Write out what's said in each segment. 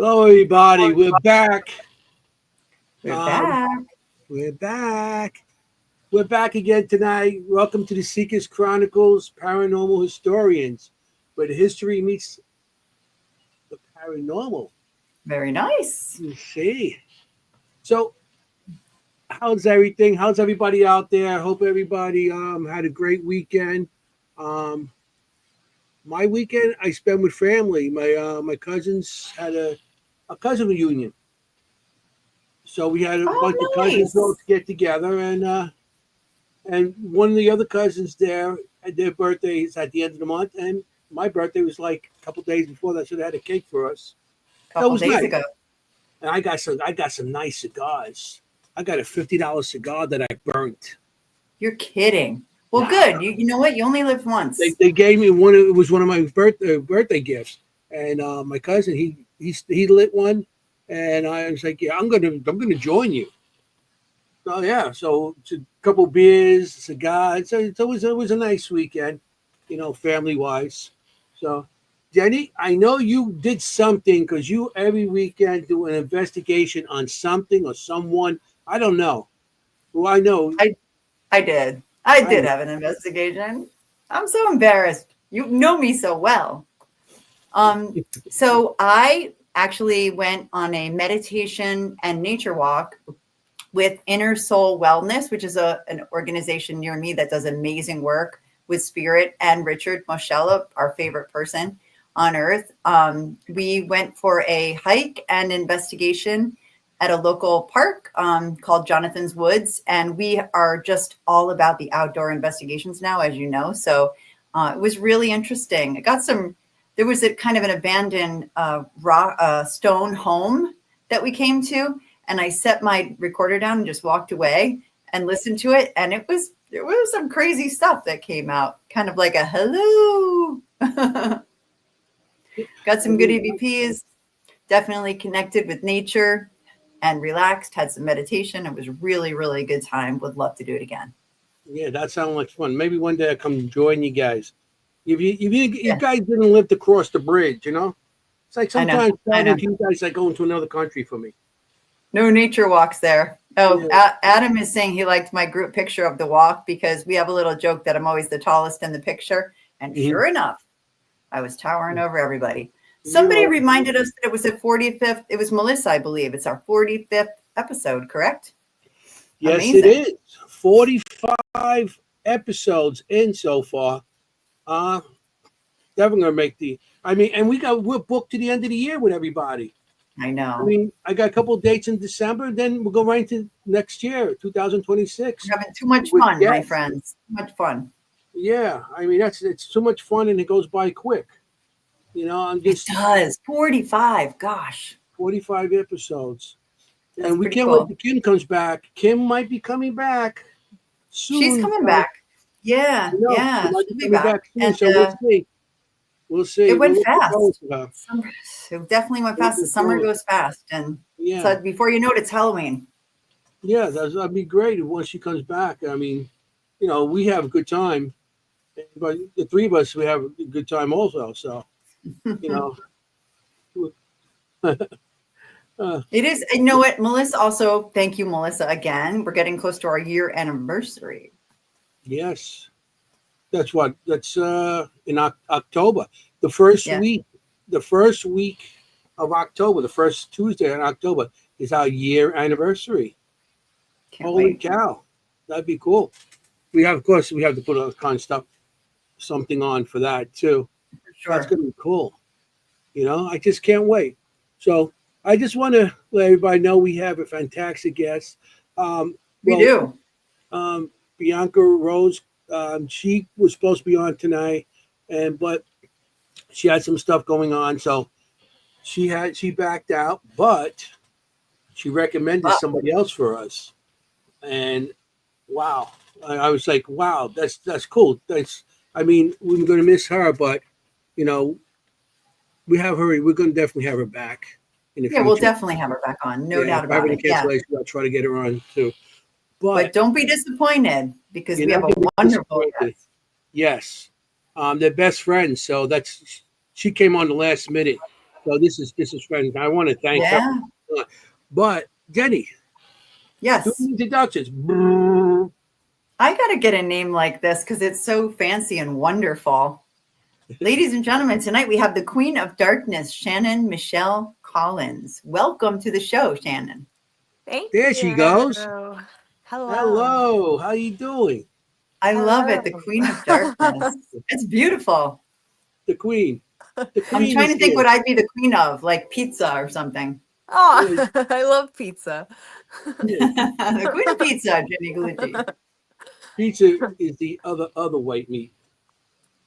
Hello, everybody. We're back. We're back. We're back. We're back again tonight. Welcome to the Seekers Chronicles, Paranormal Historians, where the history meets the paranormal. Very nice. You see. So, how's everything? How's everybody out there? I hope everybody had a great weekend. My weekend I spent with family. My cousins had a cousin reunion. So we had a bunch of cousins all get together, and one of the other cousins there, their birthday is at the end of the month, and my birthday was like a couple days before that, so they had a cake for us. A couple days ago. And I got some nice cigars. I got a $50 cigar that I burnt. You're kidding. Well, good. You know what? You only live once. They gave me one. It was one of my birthday gifts, and my cousin he lit one, and I was like, yeah, I'm gonna join you. So yeah, so it's a couple beers, cigars. So it was a nice weekend, family wise. So Jenny, I know you did something because you every weekend do an investigation on something or someone. I don't know. Well, I know. I did. I did have an investigation. I'm so embarrassed. You know me so well. So I actually went on a meditation and nature walk with Inner Soul Wellness, which is an organization near me that does amazing work with spirit, and Richard Moschella, our favorite person on earth. We went for a hike and investigation at a local park called Jonathan's Woods. And we are just all about the outdoor investigations now, as you know. So it was really interesting. There was a kind of an abandoned stone home that we came to. And I set my recorder down and just walked away and listened to it. And there was some crazy stuff that came out, kind of like a hello. Got some good EVPs, definitely connected with nature and relaxed, had some meditation. It was really, really good time. Would love to do it again. Yeah, that sounds like fun. Maybe one day I'll come join you guys. If you guys didn't live to cross the bridge, it's like sometimes you guys like going to another country for me. No nature walks there. Oh, yeah. Adam is saying he liked my group picture of the walk because we have a little joke that I'm always the tallest in the picture. And sure enough, I was towering over everybody. Somebody reminded us that it was the 45th. It was Melissa, I believe. It's our 45th episode, correct? Yes, amazing. It is. 45 episodes in so far. Definitely gonna make and we're booked to the end of the year with everybody. I know. I got a couple of dates in December, then we'll go right into next year, 2026. We're having too much fun, my friends. Too much fun. Yeah, it's too much fun and it goes by quick. It does. 45, gosh. 45 episodes. That's and we can't wait till Kim comes back. Kim might be coming back soon. She's coming back. Yeah, yeah. She'll be back. And, so we'll see. We'll see. It went fast. It definitely went fast. The summer goes fast. And so before you know it, it's Halloween. Yeah, that'd be great once she comes back. We have a good time. But the three of us, we have a good time also. So. It is. You know what, Melissa? Also, thank you, Melissa. Again, we're getting close to our year anniversary. Yes, that's in October. The first week of October, the first Tuesday in October is our year anniversary. Holy cow, that'd be cool. We have to put all kind of stuff, something on for that too. Sure. That's going to be cool. I just can't wait. So I just want to let everybody know we have a fantastic guest. We do. Bianca Rose, she was supposed to be on tonight, but she had some stuff going on. So she backed out, but she recommended somebody else for us. And wow, I was like, wow, that's cool. We're going to miss her, but we have her. We're going to definitely have her back in the future. We'll definitely have her back on. No doubt about it. I'll try to get her on too. But don't be disappointed because we have a wonderful guest. Yes, they're best friends. So she came on the last minute, So this is friends. I want to thank her. Yeah. But Jenny, do Yes. introductions. I got to get a name like this because it's so fancy and wonderful. Ladies and gentlemen, tonight we have the Queen of Darkness, Shannon Michelle Collins. Welcome to the show, Shannon. Thank There you. she goes. Hello. Hello. How you doing? I love it. The Hello. Queen of Darkness. It's beautiful. The Queen. The I'm Queen trying is to think here. what I'd be the queen of, like pizza or something. Oh, I love pizza. Yeah. The Queen of Pizza, Jenny Galucci. Pizza is the other white meat.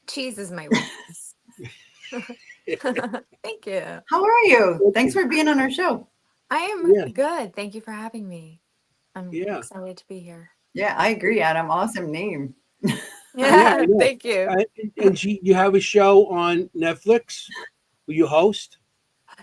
Cheese is my weakness. Thank you. How are you? Thanks for being on our show. I am Yeah. good. Thank you for having me. I'm Yeah. excited to be here. Yeah, I agree, Adam. Awesome name. Yeah, I know. Thank you. And you have a show on Netflix. Will you host?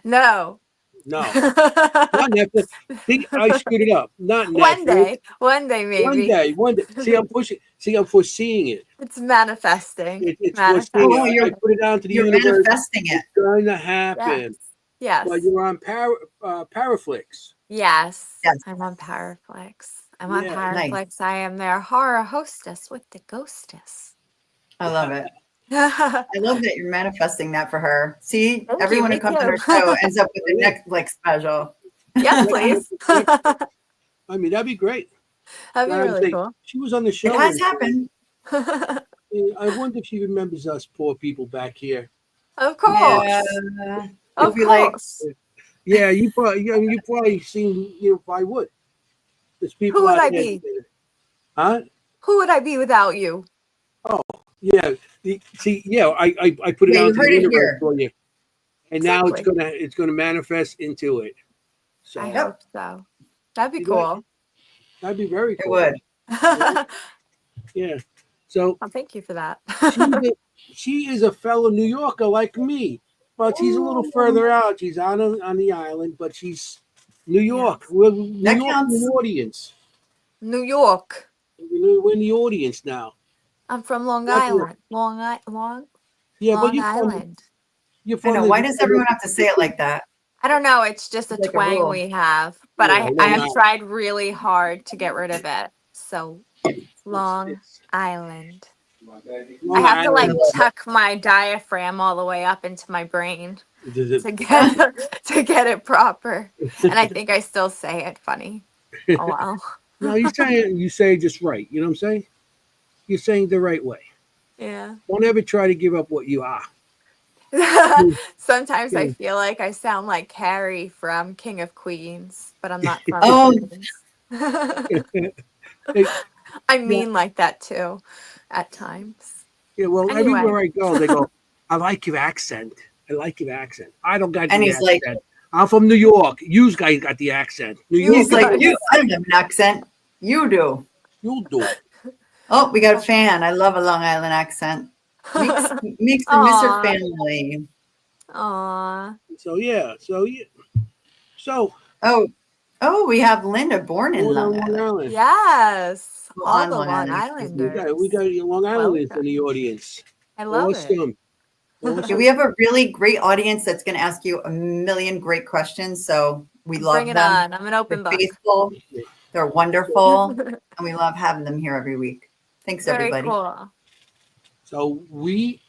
No. No, not Netflix. See, I screwed it up. Not Netflix. One day maybe. One day. See, I'm pushing. See, I'm foreseeing it. It's manifesting. It's foreseeing Oh, it. I put it out to the you're universe. manifesting it. It's going to happen. Yes. But you're on Paraflix. Yes. Yes. I'm on Paraflex. I'm on Yeah. Paraflex. Nice. I am their horror hostess with the ghostess. I love it. Thank I love that you're manifesting that for her. See, you, everyone me who comes on too. our show ends up with a Yeah. Netflix special. Yes, please. I mean, that'd be great. That'd be I would really say, cool. she was on the It show. has happened. I wonder if she remembers us poor people back here. Of course. Yeah. Of You'll be like, course. Yeah, you probably seen, probably would. There's people Who would out I there. be? Huh? Who would I be without you? Yeah. See, yeah, I put it Yeah, out you to heard the it universe here. for you, and now Exactly. it's gonna manifest into it. So I Yep. hope so. That'd be You got- cool. that'd be very it cool. would. Yeah. So Well, thank you for that. she is a fellow New Yorker like me, but she's a little further out. She's on the island, but she's New York. Yes. We're New That York in counts. the audience. New York. We're in the audience now. I'm from Long That's what- Island. Long Yeah, but Island. you're I from know. the- Why does everyone have to say it like that? I don't know. It's just a Like a twang rule. we have, but Yeah, I Long have Island. tried really hard to get rid of it. So Long It's- Island. Long I have to like Island. tuck my diaphragm all the way up into my brain Does it- to get it proper. And I think I still say it funny. Oh wow. No, you say it just right. You know what I'm saying? You're saying the right way. Yeah. Don't ever try to give up what you are. Sometimes I Yeah. feel like I sound like Carrie from King of Queens, but I'm not from Oh. Queens. Hey, I mean like that too at times. yeah, well, Anyway. everywhere I go, they go, I like your accent. I like your accent. I don't got And the he's accent. like- I'm from New York. You guys got the accent. New York. He's like, guys. I don't have an accent. You do. You'll do it. Oh, we got a fan. I love a Long Island accent. Makes the Aw. Mr. Family. Aw. So yeah. So Oh, we have Linda born in going on Long Long Island. Island. Yes. Well, All on the Long Long Island. Islanders. We got Long Islanders Welcome. in the audience. I love it. Awesome. Okay, we have a really great audience that's going to ask you a million great questions. So we love Bring it them. on. I'm an open They're book. faithful. They're wonderful. And we love having them here every week. Thanks, Very everybody. cool. So we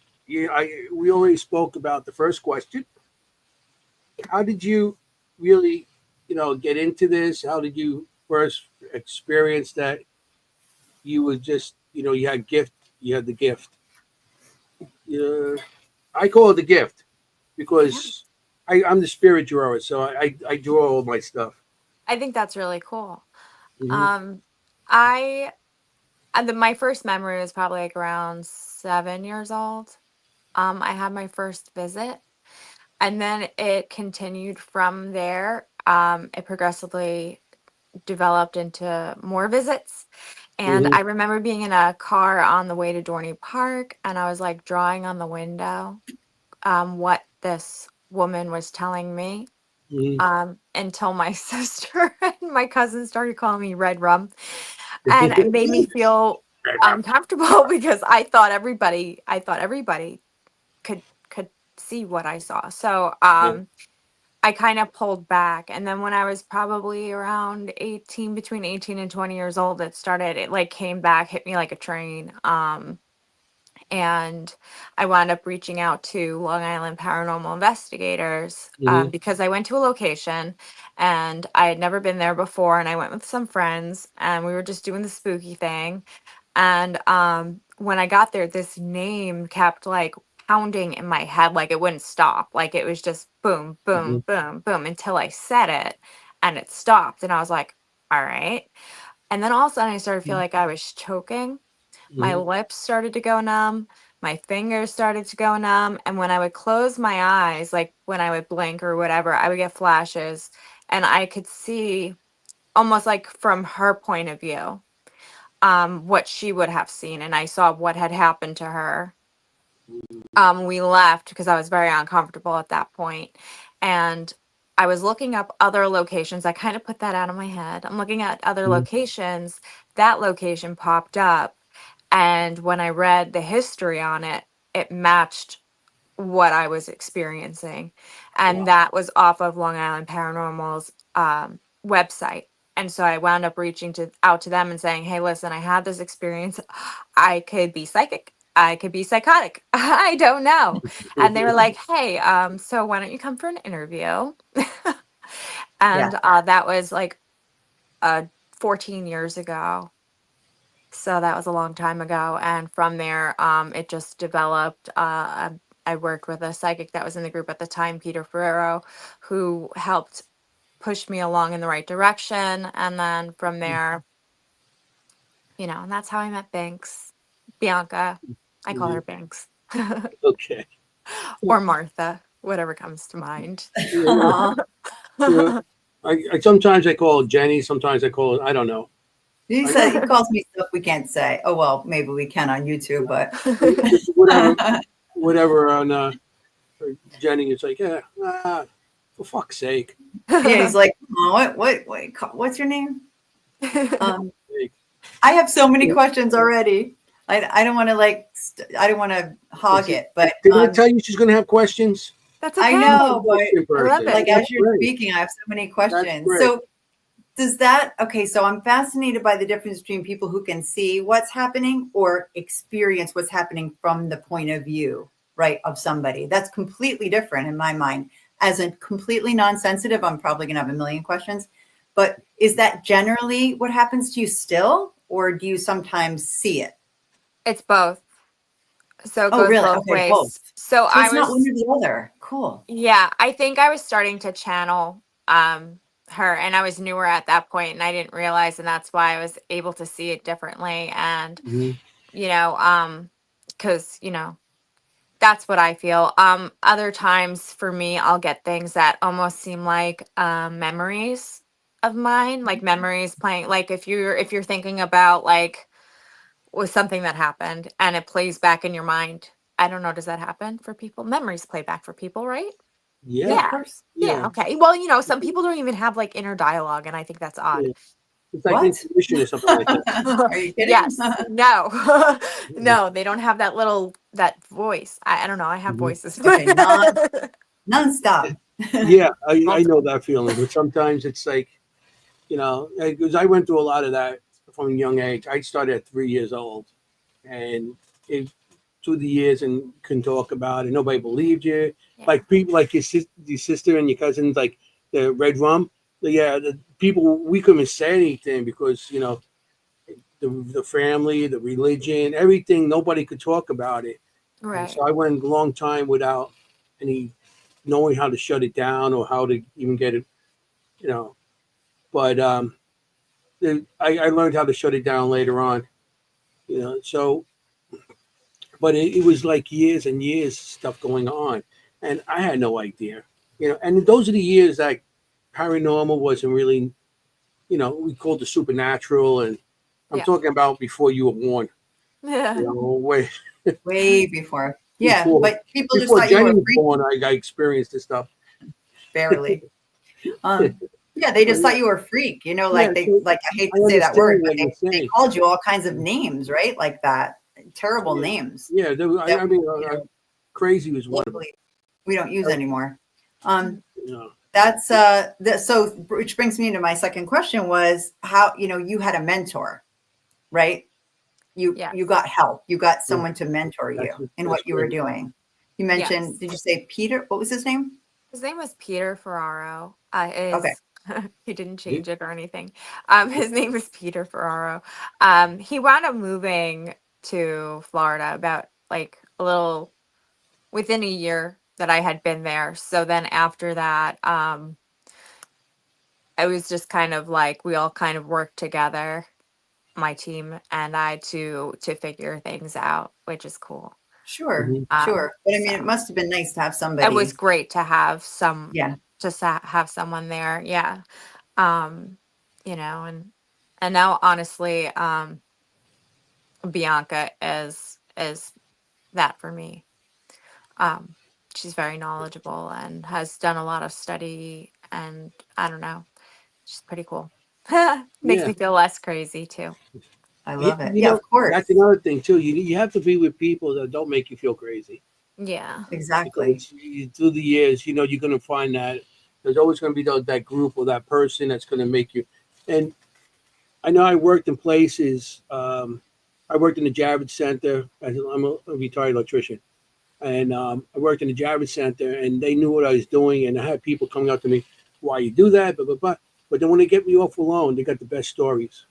already spoke about the first question. How did you really, get into this? How did you first experience that you were just, you had the gift. I call it the gift because I'm the spirit drawer, so I draw all my stuff. I think that's really cool. Mhm. My first memory was probably like around 7 years old. I had my first visit, and then it continued from there. It progressively developed into more visits. And Mhm. I remember being in a car on the way to Dorney Park, and I was like drawing on the window what this woman was telling me. Mhm. Until my sister and my cousin started calling me Red Rum, and it made me feel uncomfortable because I thought everybody could see what I saw. So Yeah. I kind of pulled back. And then when I was probably around 18, between 18 and 20 years old, it like came back, hit me like a train. And I wound up reaching out to Long Island paranormal investigators Mhm. because I went to a location and I had never been there before. And I went with some friends and we were just doing the spooky thing. And when I got there, this name kept like pounding in my head, like it wouldn't stop. Like it was just boom, boom, Mhm. boom, boom until I said it and it stopped. And I was like, all right. And then all of a sudden I started to feel like I was choking. My Mhm. lips started to go numb. My fingers started to go numb. And when I would close my eyes, like when I would blink or whatever, I would get flashes and I could see almost like from her point of view, what she would have seen. And I saw what had happened to her. We left because I was very uncomfortable at that point. And I was looking up other locations. I kind of put that out of my head. I'm looking at other Mhm. locations. That location popped up. And when I read the history on it, it matched what I was experiencing. And Wow. that was off of Long Island Paranormal's website. And so I wound up reaching out to them and saying, hey, listen, I had this experience. I could be psychic. I could be psychotic. I don't know. And they were like, hey, so why don't you come for an interview? And that was like 14 years ago. So that was a long time ago. And from there, it just developed. I worked with a psychic that was in the group at the time, Peter Ferrero, who helped push me along in the right direction. And then from there, and that's how I met Binks. Bianca. I call her Mhm. Binks. Okay. Or Martha, whatever comes to mind. Yeah. Yeah. I sometimes I call it Jenny. Sometimes I call it, I don't know. He I said he calls me stuff we can't say. Oh well, maybe we can on YouTube, but whatever on Jenny. It's like, yeah, for fuck's sake. yeah, he's like, oh, what's your name? Sake. I have so many questions already. I don't want to I don't want to hog it, but Did I tell you she's going to have questions? That's I okay. know, but I love it. like That's as you're great. speaking, I have so many That's questions. great. So does that, okay, so I'm fascinated by the difference between people who can see what's happening or experience what's happening from the point of view, right, of somebody. That's completely different in my mind. As a completely non-sensitive, I'm probably going to have a million questions. But is that generally what happens to you still, or do you sometimes see it? It's both. So it Oh, goes really? both Okay, both. ways. So So I it's not one was, or the other. Cool. yeah, I think I was starting to channel her, and I was newer at that point and I didn't realize, and that's why I was able to see it differently. And Mhm. because that's what I feel. Other times for me, I'll get things that almost seem like memories of mine, like memories playing. Like if you're thinking about like was something that happened and it plays back in your mind. I don't know. Does that happen for people? Memories play back for people, right? Yeah, Yeah. of Yeah. course. Yeah. Yeah. Okay. Well, some people don't even have like inner dialogue, and I think that's odd. Yeah. It's like What? intuition or something like that. Are you kidding? Yes. No. No, they don't have that voice. I don't know. I have Mhm. voices. Okay, non-stop. Yeah, I know Multiple. that feeling. But sometimes it's like, because I went through a lot of that from a young age. I started at 3 years old, and it, through the years and couldn't talk about it. Nobody believed you. Yeah. Like people, like your sister and your cousins, like the red rum. Yeah, the people we couldn't say anything because the family, the religion, everything. Nobody could talk about it, and Right. so I went a long time without any knowing how to shut it down or how to even get it. You know, but I learned how to shut it down later on. So but it was like years and years stuff going on, and I had no idea. And those are the years that paranormal wasn't really. We called the supernatural, and I'm Yeah. talking about before you were born. Yeah. Way Way before. Yeah, before but people just before thought you Jenny were was freaky, born, I experienced this stuff. barely. Yeah, they just thought you were a freak, Yeah, so like I hate I to say that word, understand but what you're they saying. called you all kinds of names, right? Like that. Terrible Yeah, names yeah. that, Crazy was one can't of them. believe. we don't use anymore. Yeah. That's so which brings me into my second question was how, you had a mentor, right? You Yes. got help. You got someone to mentor you in what you were great. doing. You mentioned, Yes. did you say Peter? What was his name? His name was Peter Ferraro. Okay. Is he didn't Yeah. change it or anything. His name was Peter Ferraro. He wound up moving to Florida about like a little within a year that I had been there. So then after that, it was just kind of like we all kind of worked together, my team and I, to figure things out, which is cool. Sure. Mhm. Sure. But I mean, it So must have been nice to have it was somebody. great to have some Yeah. have someone there. Yeah. Um, and now honestly, Bianca is that for me. Um, she's very knowledgeable and has done a lot of study, and I don't know, she's pretty cool. Makes Yeah. me feel less crazy too. I You, love it. you Yeah, know, of course. that's another thing too. You have to be with people that don't make you feel crazy. Yeah. Exactly. Because through the years, you're going to find that there's always going to be that group or that person that's going to make you. And I know I worked in places. I worked in the Javits Center. I'm a retired electrician, and I worked in the Javits Center, and they knew what I was doing. And I had people coming up to me, "Why you do that?" Blah blah blah. But then when they get me off alone, they got the best stories.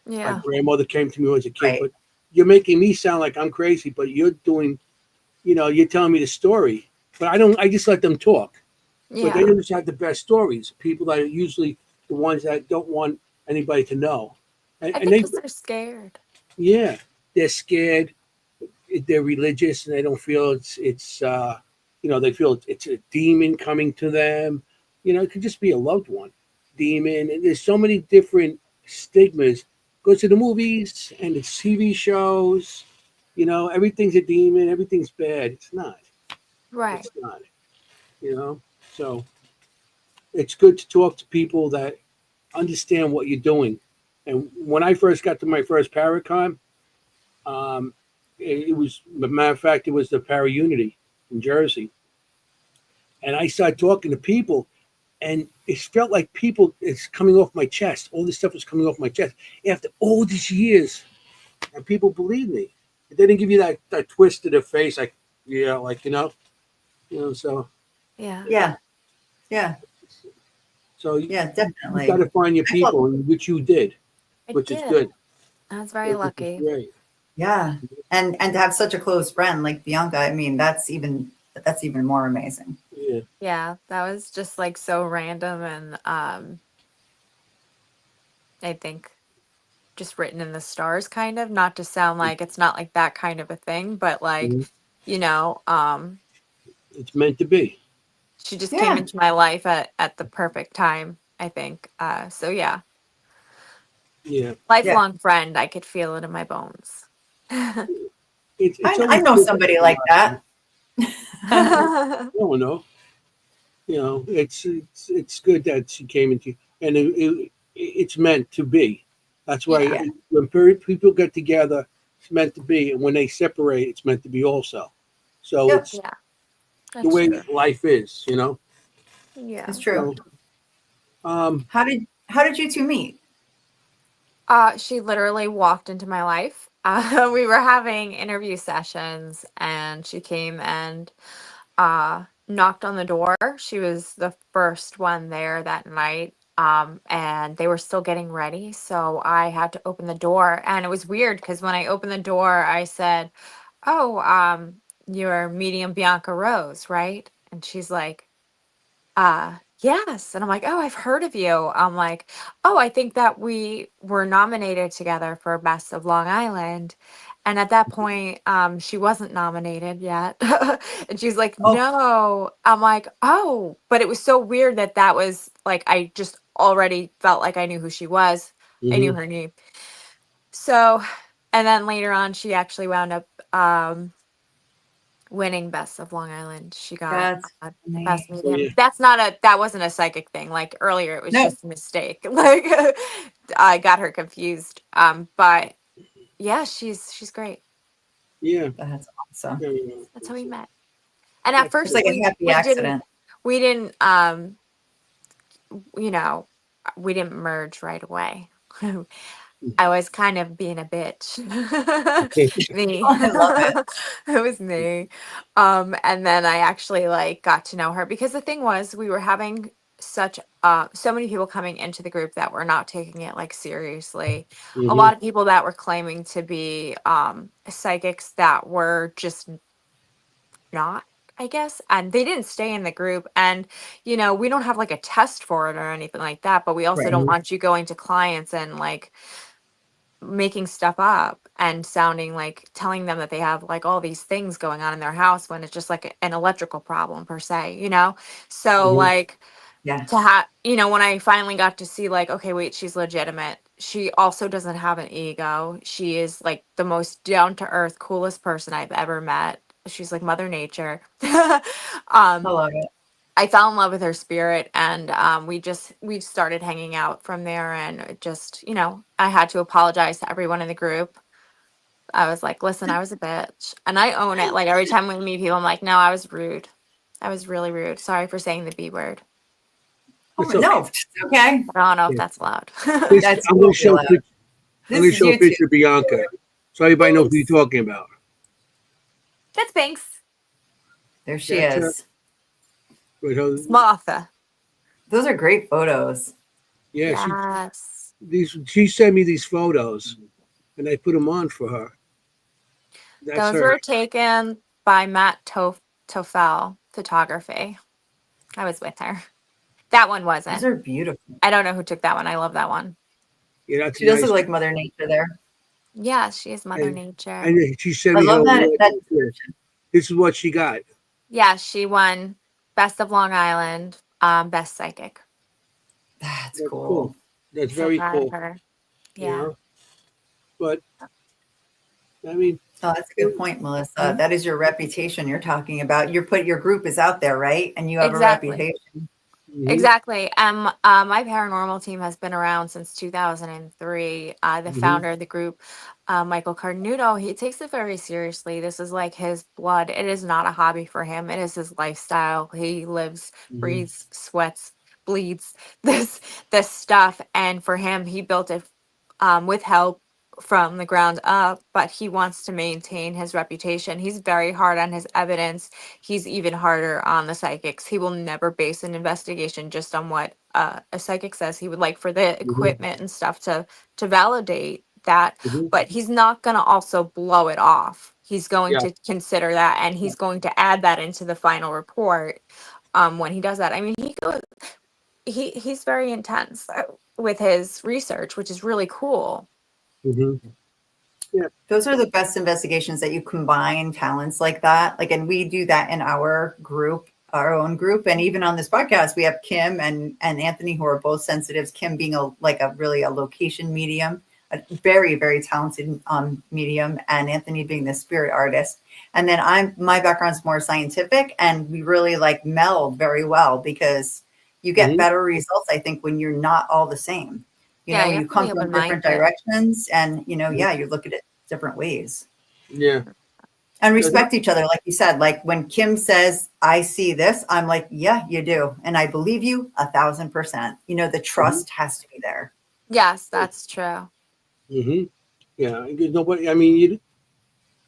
My Yeah. grandmother came to me as a kid, Right. but you're making me sound like I'm crazy, but you're doing, you're telling me the story. But I don't. I just let them talk. But they Yeah. just have the best stories. People that are usually the ones that don't want anybody to know, I and think they, because they're scared. yeah, they're scared. They're religious, and they don't feel they feel it's a demon coming to them. It could just be a loved one, demon. And there's so many different stigmas. Go to the movies and the TV shows. Everything's a demon. Everything's bad. It's not. Right. It's not. You know. So it's good to talk to people that understand what you're doing. And when I first got to my first Paracon, um, it was, as a matter of fact, it was the Para Unity in Jersey. And I started talking to people, and it felt like people, it's coming off my chest. All this stuff was coming off my chest after all these years. And people believed me. They didn't give you that twist to the face, like, yeah, like, so. Yeah. Yeah. Yeah. So Yeah, you got definitely. to find your I thought, people, which you did, I which is did. good. I was very Which is lucky. great. yeah. And to have such a close friend like Bianca, I mean, that's even more amazing. Yeah. Yeah, that was just like so random and I think just written in the stars kind of, not to sound like it's not like that kind of a thing, but like, Mhm. you know, um It's meant to be. she just came Yeah. into my life at the perfect time, I think. So yeah, Yeah. Yeah. lifelong friend, I could feel it in my bones. It's I always know good to somebody have like that. I don't know. It's good that she came into, and it's meant to be. That's why Yeah. Yeah. when people get together, it's meant to be, and when they separate, it's meant to be also. So Yep. it's Yeah, the that's way true. life is. Yeah. It's true. So um, How did you two meet? She literally walked into my life. We were having interview sessions, and she came and knocked on the door. She was the first one there that night. And they were still getting ready, so I had to open the door. And it was weird because when I opened the door, I said, "Oh, you're medium Bianca Rose, right?" And she's like, yes. And I'm like, "Oh, I've heard of you." I'm like, "Oh, I think that we were nominated together for Best of Long Island." And at that point, she wasn't nominated yet. And she's like, Oh, "No." I'm like, "Oh," but it was so weird that that was like, I just already felt like I knew who she was. I knew mhm. her name. So, and then later on, she actually wound up, winning Best of Long Island. She got that's Best funny. So yeah, Medium. That wasn't a psychic thing. Like earlier, it was No. just a mistake. Like I got her confused. But yeah, she's great. yeah, That's awesome. yeah, That's how we met. And at It's first like a happy accident. we didn't you know, we didn't merge right away. I was kind of being a bitch. Me. I love it. It was me. And then I actually like got to know her because the thing was we were having such so many people coming into the group that were not taking it like seriously. A Mm-hmm. lot of people that were claiming to be psychics that were just not, I guess, and they didn't stay in the group. And we don't have like a test for it or anything like that, but we also Right. don't want you going to clients and like making stuff up and sounding like telling them that they have like all these things going on in their house when it's just like an electrical problem per se. So Mm-hmm. like Yeah. to have, when I finally got to see like, okay, wait, she's legitimate. She also doesn't have an ego. She is like the most down to earth, coolest person I've ever met. She's like Mother Nature. I um love it. I fell in love with her spirit, and we started hanging out from there. And it just, I had to apologize to everyone in the group. I was like, listen, I was a bitch, and I own it. Like every time we meet people, I'm like, no, I was rude. I was really rude. Sorry for saying the B word. Oh It's okay. no, it's okay. I don't know if Yeah. that's allowed. That's I'm going totally to show. allowed. I'm This going to is show a YouTube. picture of Bianca, so everybody knows who you're talking about. That's Binks. There she That's is. It's Martha. Those are great photos. yeah. Yes. She sent me these photos, and I put them on for her. That's Those her. were taken by Matt Tofel Photography. I was with her. That one Those wasn't. are beautiful. I don't know who took that one. I love that one. Yeah, that's She does nice. look like Mother Nature there. Yeah, she is Mother And, Nature. and she sent I me her love that. award. That This is what she got. Yeah, she won Best of Long Island, Best Psychic. that's That's cool. cool. That's I'm so very proud cool. of her. You Yeah. know, but I mean, Oh, that's a good point, Melissa. Mhm. That is your reputation you're talking about. Your group is out there, right? And you have a Exactly. reputation. Exactly. My paranormal team has been around since 2003. The founder of the group, Michael Carnuto, he takes it very seriously. This is like his blood. It is not a hobby for him. It is his lifestyle. He lives, breathes, sweats, bleeds this stuff. And for him, he built it with help from the ground up, but he wants to maintain his reputation. He's very hard on his evidence. He's even harder on the psychics. He will never base an investigation just on what a psychic says. He would like for the equipment and stuff to validate that, but he's not going to also blow it off. He's going Yeah. to consider that, and he's going to add that into the final report when he does that. I mean, he's very intense with his research, which is really cool. Yeah. Those are the best investigations that you combine talents like that. Like, and we do that in our group, our own group. And even on this podcast, we have Kim and Anthony, who are both sensitives. Kim being a location medium, a very, very talented medium, and Anthony being the spirit artist. And then my background's more scientific, and we really like meld very well because you get better results, I think, when you're not all the same. You Yeah, know, you you have to be come from different open-minded. directions, and you look at it different ways. Yeah. And respect each other, like you said. Like when Kim says, "I see this," I'm like, "Yeah, you do," and I believe you 1,000%. The trust has to be there. Yes, that's true. Yeah. Because nobody. I mean,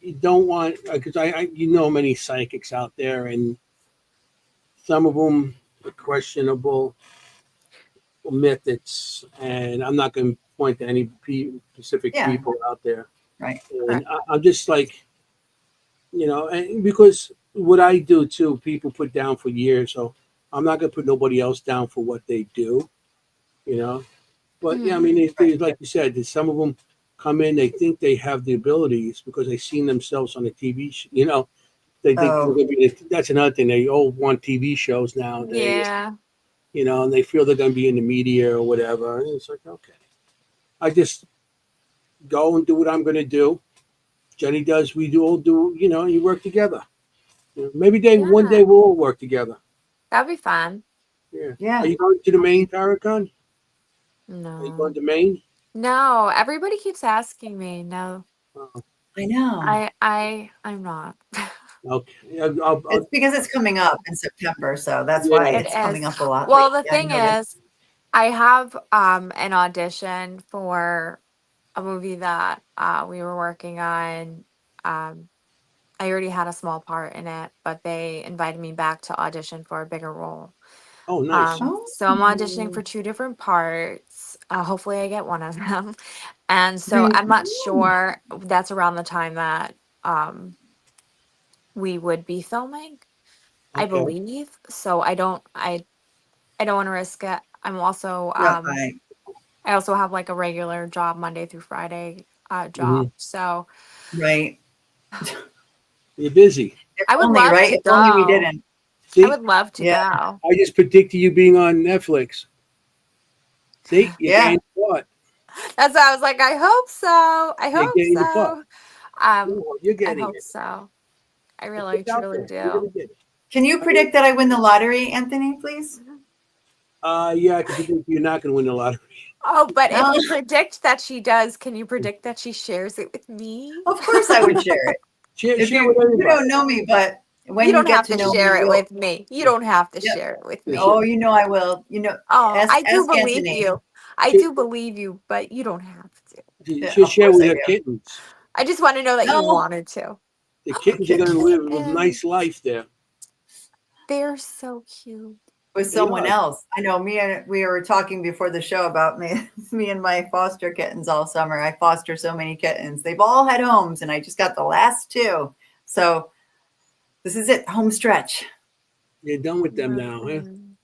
you don't want because many psychics out there, and some of them are questionable methods, and I'm not going to point to any specific Yeah, people out there. right. And I'm just like, and because what I do too, people put down for years, so I'm not going to put nobody else down for what they do, you know. But yeah, I mean, like you said, some of them come in, they think they have the abilities because they've seen themselves on a TV show, They think they're Oh, going to be. That's another thing. They all want TV shows nowadays, Yeah. and they feel they're going to be in the media or whatever. And it's like, okay, I just go and do what I'm going to do. Jenny does. We do all do. You work together. Maybe one Yeah. day we'll all work together. That'd be fun. Yeah. Are yeah. you going to the Maine Paracon? Are you going No. to Maine? No, everybody keeps asking me. No. Oh, I know. I'm not. Okay. It's because it's coming up in September, so that's Yeah. why It it's is. coming up a lot. Well, the lately. I thing noticed. is, I have an audition for a movie that we were working on. Um, I already had a small part in it, but they invited me back to audition for a bigger role. Oh, nice. Oh, So I'm auditioning for 2 different parts. Hopefully, I get one of them. And so I'm not sure. That's around the time that we would be filming, I Okay. believe. So I don't want to risk it. I'm also right. I also have like a regular job Monday through Friday Hmm. job. So Right. You're busy. If I would only, love right? to If only we go. didn't. I See, would love to Yeah. go. I just predicted you being on Netflix. See, you're Yeah. getting caught. That's why I was like, I hope so. I You're hope getting the part. so. Um, No, you're I getting hope it. so. I really, It's out truly there. You're do. gonna get it. Can you I mean, predict that I win the lottery, Anthony, please? yeah, I can predict you're not gonna win the lottery. Oh, but if No, you predict that she does, can you predict that she shares it with me? of course I would share it. Share, If share with you everybody. don't know me, but You when you don't get have to to know me, share it you'll. with me. You don't have to Yep. share it with Yeah, me. Oh, you know I will. Oh, I do Ask believe Anthony. you. I Share, do believe you, but you don't have to. Yeah, she'll of share course with I her do. kittens. I just want to know that you No, wanted to. The kittens are okay. gonna live a And nice life there. they're so cute. With They someone are. else. I know we were talking before the show about me, me and my foster kittens all summer. I foster so many kittens. They've all had homes, and I just got the last 2. So this is it, home stretch. You're done with them now, huh? Mhm.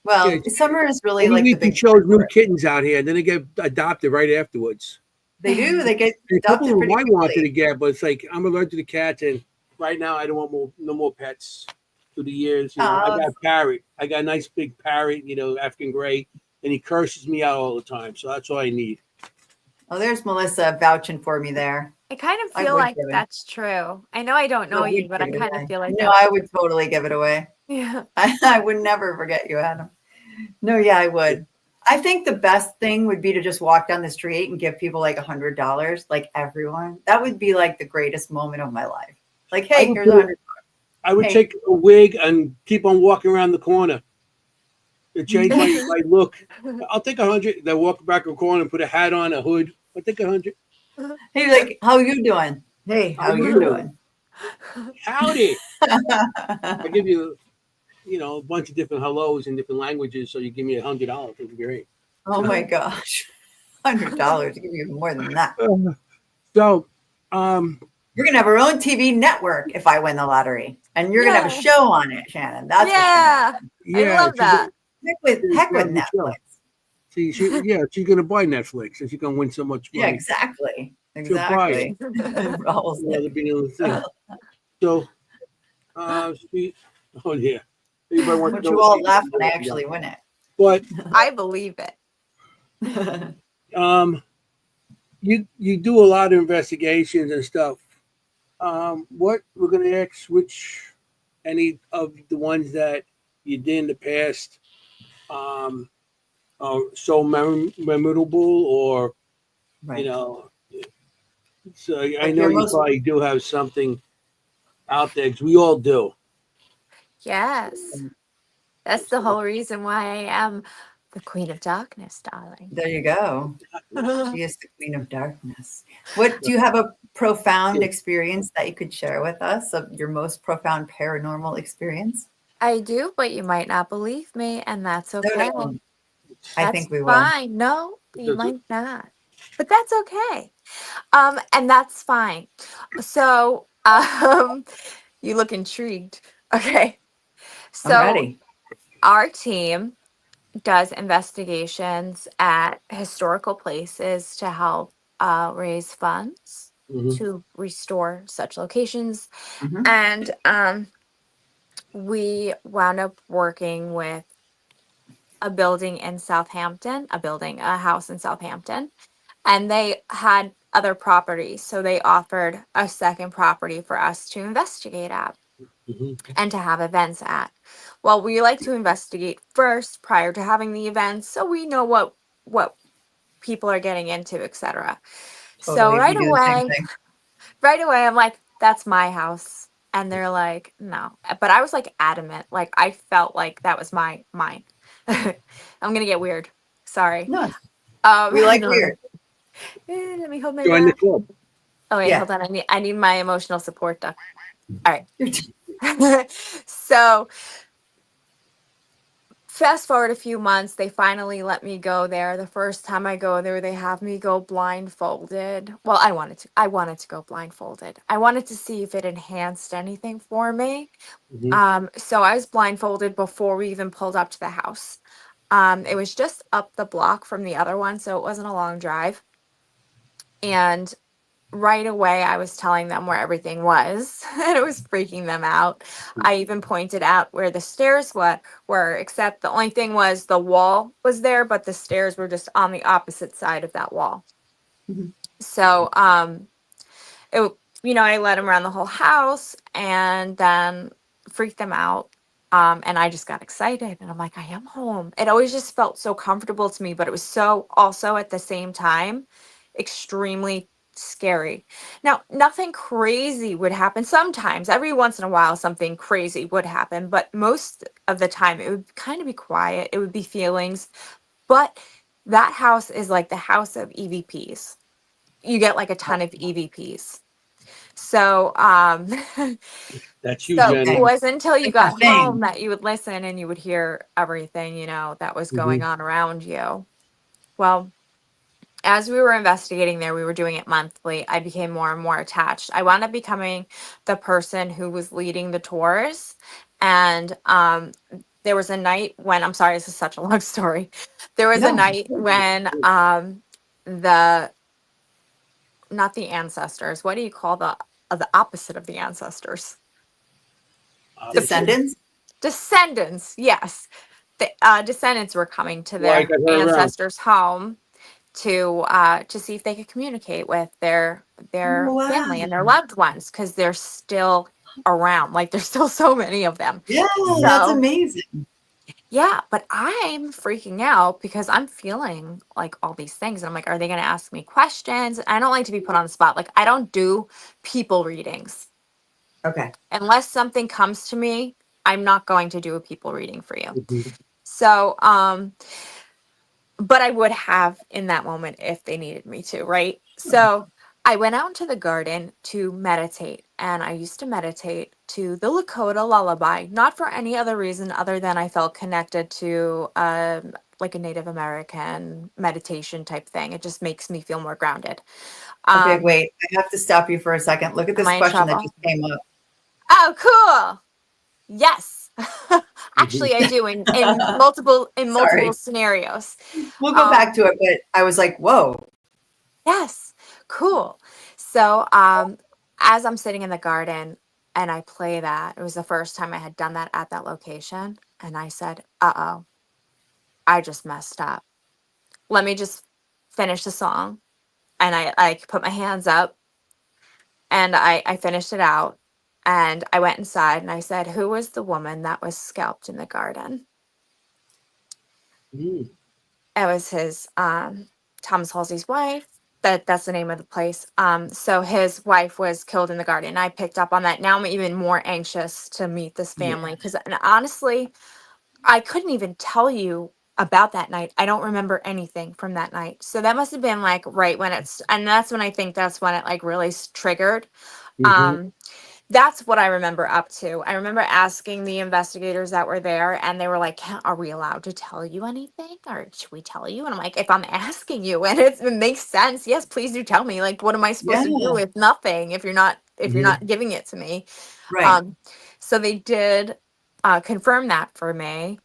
Yeah. Well, summer is really Every like the week you big show time for new it. kittens out here, then they get adopted right afterwards. They do. They get And a couple adopted of them pretty I wanted to quickly. get, but it's like I'm allergic to cats, and right now I don't want no more pets. Through the years, I Uh, got a parrot. I got a nice big parrot, African gray, and he curses me out all the time. So that's all I need. oh, there's Melissa vouching for me there. I kind of I feel would like give it. that's true. I know I don't I know would you, but give I it kind of away. feel like No, that's I would totally give it away. yeah. I would never forget you, Adam. No, yeah, I would. I think the best thing would be to just walk down the street and give people like $100, like everyone. That would be like the greatest moment of my life. Like, I hey, would here's put it, $100. I would Hey, take a wig and keep on walking around the corner. It changed my look. I'll take 100. Then walk back a corner and put a hat on, a hood. I'll take 100. hey, like, how you doing? Hey, How how you you doing? doing? Howdy. I give you, a bunch of different hellos in different languages. So you give me $100. It'd be great. Oh my gosh, $100. Give you more than that. So, um, We're gonna have our own TV network if I win the lottery, and you're gonna have a Yeah. show on it, Shannon. That's what's gonna happen. Yeah. I yeah, love that. Heck with have the show. Netflix. See, she's gonna buy Netflix, and she's gonna win so much Yeah, money. exactly. She'll buy it. Exactly. Raul's To like, be able to thing. So, oh yeah, everybody wants to don't know you what all she's laugh when I doing. actually win But I believe it. it. um, you do a lot of investigations and stuff. What we're gonna ask, which any of the ones that you did in the past um, are so memorable, or you Right. know. So I Like know your you most probably do have something out there because we all do. Yes. That's the whole reason why I am the Queen of Darkness, darling. there you go. She is the queen of darkness. What do you have a profound experience that you could share with us of your most profound paranormal experience? I do, but you might not believe me, and that's No, okay. no. I That's think we will. fine. No, you Does it? might not. But that's okay. And that's fine. So, you look intrigued. Okay. I'm So ready. our team does investigations at historical places to help raise funds Mhm. to restore such locations. Mhm. And we wound up working with a building in Southampton, a house in Southampton, and they had other properties. So they offered a second property for us to investigate at Mhm. and to have events at. Well, we like to investigate first prior to having the events so we know what people are getting into, etc. So Totally. We do the same thing. right away I'm like, that's my house. And they're like, no. But I was like adamant. Like I felt like that was mine. I'm gonna get weird. Sorry. No, we like no. weird. Let me hold my Join the breath. club. Oh wait, Yeah. hold on. I need my emotional support duck. All right. So fast forward a few months, they finally let me go there. The first time I go there, they have me go blindfolded. Well, I wanted to go blindfolded. I wanted to see if it enhanced anything for me. So I was blindfolded before we even pulled up to the house. It was just up the block from the other one, so it wasn't a long drive. And right away I was telling them where everything was and it was freaking them out. I even pointed out where the stairs were, except the only thing was the wall was there, but the stairs were just on the opposite side of that wall. Mhm. So it, I led them around the whole house and then freaked them out. And I just got excited and I'm like, I am home. It always just felt so comfortable to me, but it was so also at the same time extremely scary. Now, nothing crazy would happen. Sometimes, every once in a while, something crazy would happen, but most of the time it would kind of be quiet. It would be feelings. But that house is like the house of EVPs. You get like a ton of EVPs. So, That's you, so it Jenny. was until you It's a got thing. home that you would listen and you would hear everything, that was going on around you. Well, as we were investigating there, we were doing it monthly. I became more and more attached. I wound up becoming the person who was leading the tours. And there was a night when, I'm sorry, this is such a long story. There was a No. night when not the ancestors, what do you call the opposite of the ancestors? Descendants? Descendants, yes. The descendants were coming to Like their I heard around. ancestors' home to see if they could communicate with their family and their Wow. loved ones because they're still around. Like there's still so many of them. Yeah, that's So amazing. yeah, but I'm freaking out because I'm feeling like all these things. And I'm like, are they going to ask me questions? I don't like to be put on the spot. Like I don't do people readings. Okay. Unless something comes to me, I'm not going to do a people reading for you. Mhm. So, but I would have in that moment if they needed me to, right? So I went out into the garden to meditate, and I used to meditate to the Lakota lullaby, not for any other reason other than I felt connected to like a Native American meditation type thing. It just makes me feel more grounded. Okay, wait. I have to stop you for a second. Look at Am this I in question that trouble? just came up. Oh, cool. Yes. Actually, I do in multiple Sorry. scenarios. We'll go Um, back to it, but I was like, whoa. yes, cool. So, as I'm sitting in the garden and I play that, it was the first time I had done that at that location, and I said, "Uh-oh, I just messed up. Let me just finish the song." And I put my hands up and I finished it out, and I went inside and I said, "Who was the woman that was scalped in the garden?" Mm. It was his Thomas Halsey's wife. That's the name of the place. So his wife was killed in the garden. I picked up on that. Now I'm even more anxious to meet this family because honestly, I couldn't even tell you about that night. I don't remember anything from that night. So that must have been like right when and that's when I think that's when it like really triggered. Mhm. That's what I remember up to. I remember asking the investigators that were there, and they were like, Are we allowed to tell you anything? Or should we tell you?" And I'm like, if I'm asking you and it makes sense, yes, please do tell me. Like, what am I supposed to do Yeah. with nothing if you're Mhm. not giving it to me? Right. Um, so they did confirm that for me.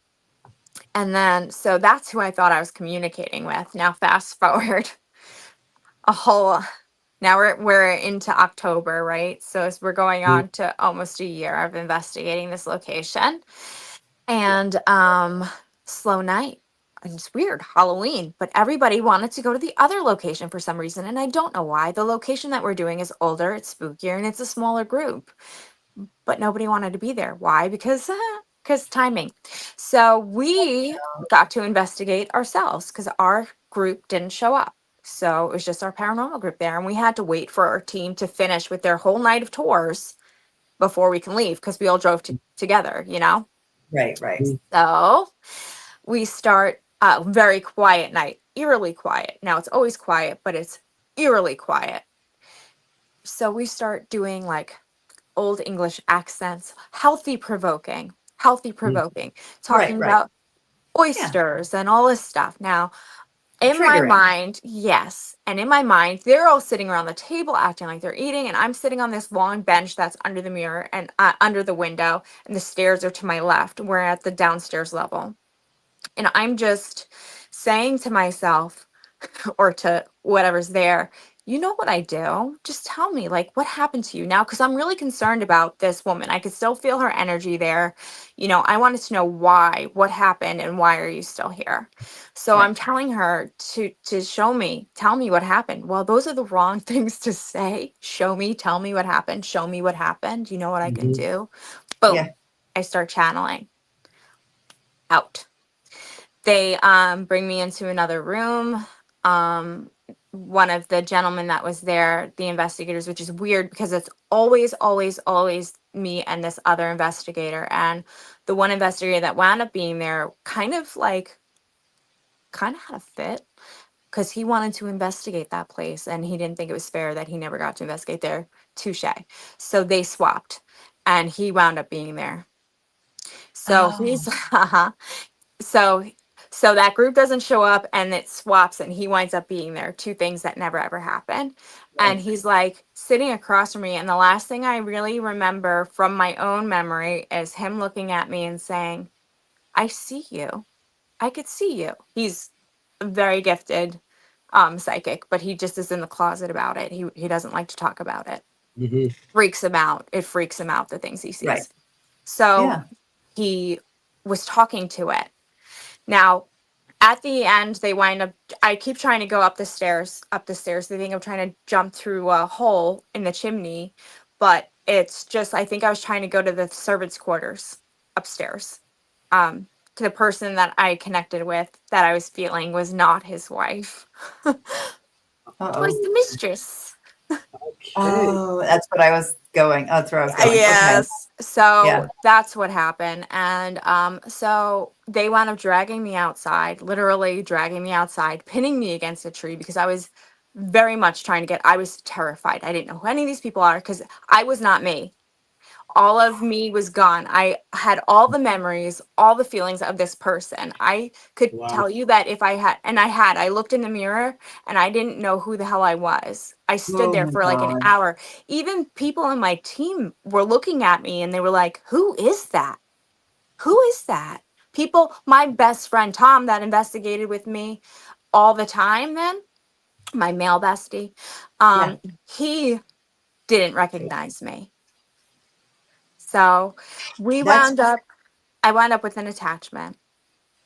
And then, so that's who I thought I was communicating with. Now, fast forward a whole now we're into October, right? So as we're going on to almost a year of investigating this location. And slow night. And it's weird, Halloween, but everybody wanted to go to the other location for some reason. And I don't know why. The location that we're doing is older, it's spookier, and it's a smaller group. But nobody wanted to be there. Why? Because timing. So we got to investigate ourselves because our group didn't show up. So it was just our paranormal group there, and we had to wait for our team to finish with their whole night of tours before we can leave because we all drove together, you know? Right. So we start very quiet night, eerily quiet. Now it's always quiet, but it's eerily quiet. So we start doing like old English accents, healthy provoking, talking Right. about oysters and all this stuff. Now, in my Triggering. mind, yes. And in my mind, they're all sitting around the table acting like they're eating. And I'm sitting on this long bench that's under the mirror and under the window. And the stairs are to my left. We're at the downstairs level. And I'm just saying to myself or to whatever's there, you know what I do? Just tell me, like, what happened to you now? Because I'm really concerned about this woman. I could still feel her energy there. You know, I wanted to know why, what happened, and why are you still here? So Right. I'm telling her to show me, tell me what happened. Well, those are the wrong things to say. Show me, tell me what happened. Show me what happened. You know what I can do? Boom. Yeah. I start channeling out. They bring me into another room. One of the gentlemen that was there, the investigators, which is weird because it's always me and this other investigator. And the one investigator that wound up being there kind of had a fit because he wanted to investigate that place and he didn't think it was fair that he never got to investigate there. Touche. So they swapped and he wound up being there. So he's so that group doesn't show up and it swaps and he winds up being there. Two things that never ever happened. Right. And he's like sitting across from me. And the last thing I really remember from my own memory is him looking at me and saying, I see you. I could see you. He's a very gifted psychic, but he just is in the closet about it. He doesn't like to talk about it. Freaks him out. It freaks him out, the things he sees. Right. So he was talking to it. Now, at the end, they wind up, I keep trying to go up the stairs. They think I'm trying to jump through a hole in the chimney, but it's just, I think I was trying to go to the servants' quarters upstairs. To the person that I connected with that I was feeling was not his wife. It was the mistress. Okay. Oh, that's what I was going. Oh, that's where I was going. Yes. Okay. So that's what happened. And so they wound up dragging me outside, literally dragging me outside, pinning me against a tree because I was very much I was terrified. I didn't know who any of these people are because I was not me. All of me was gone. I had all the memories, all the feelings of this person. I could tell you that if I had, I looked in the mirror and I didn't know who the hell I was. I stood there for like an hour. Even people on my team were looking at me and they were like, who is that? Who is that? People, my best friend, Tom, that investigated with me all the time then, my male bestie, he didn't recognize me. So I wound up with an attachment,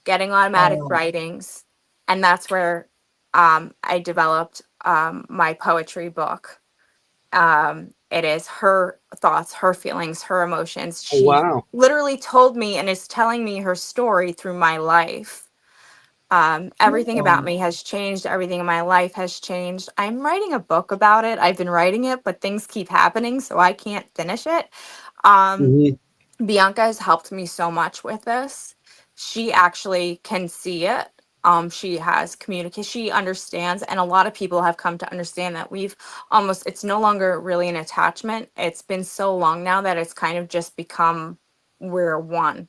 getting automatic writings. And that's where I developed my poetry book. It is her thoughts, her feelings, her emotions. She literally told me and is telling me her story through my life. Everything about me has changed. Everything in my life has changed. I'm writing a book about it. I've been writing it, but things keep happening, so I can't finish it. Bianca has helped me so much with this. She actually can see it. She has communication. She understands, and a lot of people have come to understand that it's no longer really an attachment. It's been so long now that it's kind of just become we're one.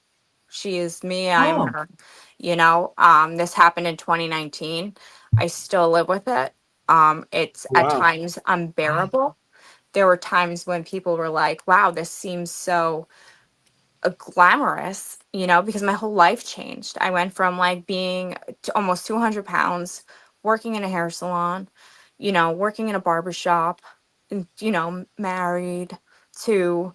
She is me, I'm her. You know, this happened in 2019. I still live with it. It's at times unbearable. There were times when people were like, wow, this seems so glamorous, you know, because my whole life changed. I went from like being almost 200 pounds, working in a hair salon, you know, working in a barbershop, and, you know, married, to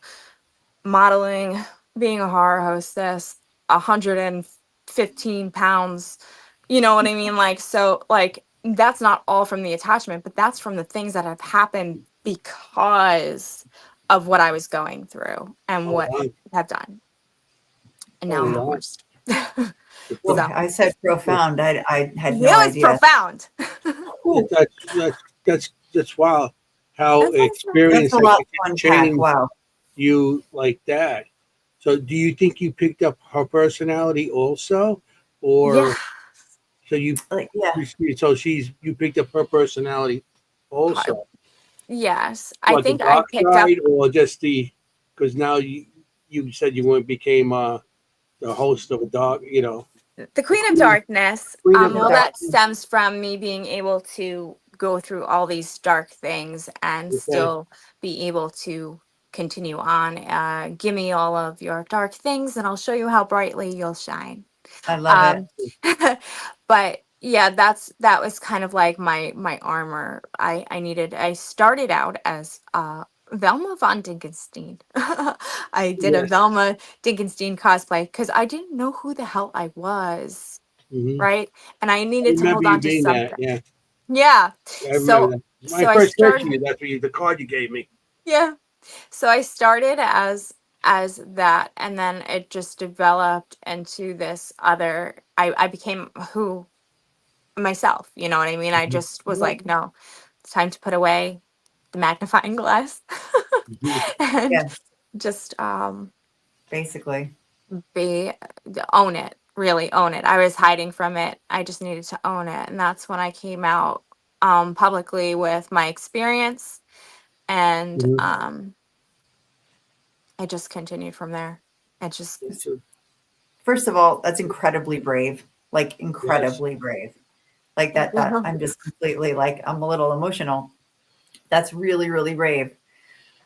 modeling, being a horror hostess, 115 pounds, you know what I mean? Like, so like, that's not all from the attachment, but that's from the things that have happened because of what I was going through and what I have done. And now I'm divorced. I said profound. I had no It was idea. profound. That's wild. How experience That's a lot to change. unpack. Wow. you like that. So do you think you picked up her personality also, Yeah. or so you Like, yeah, so she's you picked up her personality Part, also? yes. I What, the think I dark picked up side, or just the, because now you said you went became the host of a dark, the the Queen of queen Darkness. queen of Well, that darkness. stems from me being able to go through all these dark things and Okay. still be able to continue on. Give me all of your dark things, and I'll show you how brightly you'll shine. I love it. Um, but yeah, that was kind of like my armor. I started out as Velma von Dinkenstein. I did a Yes. Velma Dinkenstein cosplay because I didn't know who the hell I was, Hmm. right? And I I needed to remember hold you on to being that. something. Yeah, Yeah. I remember So that. When I so I first met started you, that's what the card you gave me. yeah. So I started as that, and then it just developed into this other I became who myself, you know what I mean? I Mhm. just was like, no, it's time to put away the magnifying glass Mhm. and Yeah, just basically. be own it, really own it. I was hiding from it. I just needed to own it. And that's when I came out publicly with my experience, and Mhm. I just continued from there. It just That's it. First of all, that's incredibly brave. Like Yes. incredibly brave. Like that I'm just completely like I'm a little emotional. That's really, really brave.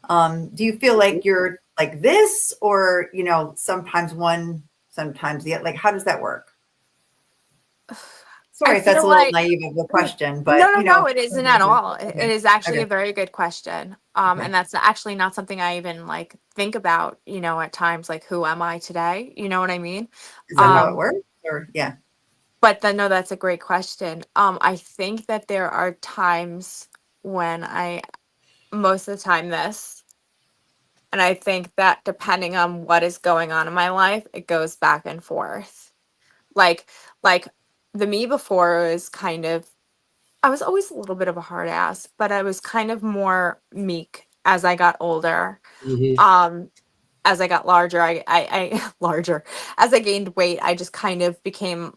Do you feel like you're like this or, sometimes one, sometimes the other? Like, how does that work? I Sorry if that's feel a little like naive of a question, no, but no, no, it isn't at all. It okay, is actually okay, a very good question. okay. And that's actually not something I even like think about, at times, like who am I today? You know what I mean? Is that how it Um, works? Or yeah, but then no, that's a great question. I think that there are times when most of the time this, and I think that depending on what is going on in my life, it goes back and forth. Like, like the me before was kind of I was always a little bit of a hard ass, but I was kind of more meek as I got older. Hmm. Um, as I got larger, I larger. As I gained weight, I just kind of became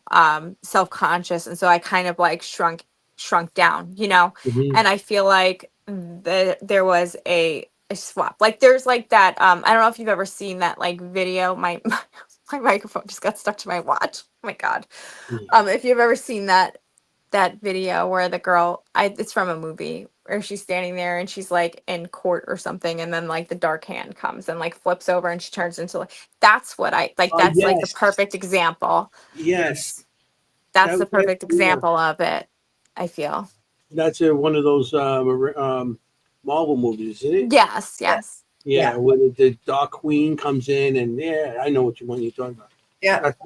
self-conscious, and so I kind of like shrunk down, Hmm. And I feel like there was a swap. Like there's like that. I don't know if you've ever seen that like video. My microphone just got stuck to my watch. Oh my god. If you've ever seen that video where the girl it's from a movie where she's standing there and she's like in court or something, and then like the dark hand comes and like flips over and she turns into like that's what I like, that's like the Yes. perfect example. Yes. That's That, the that perfect yeah. example of it, I feel. That's one of those Marvel movies, isn't it? Yes, yeah, yes. Yeah, yeah, where the Dark Queen comes in, and yeah, I know what you're talking about. yeah. That's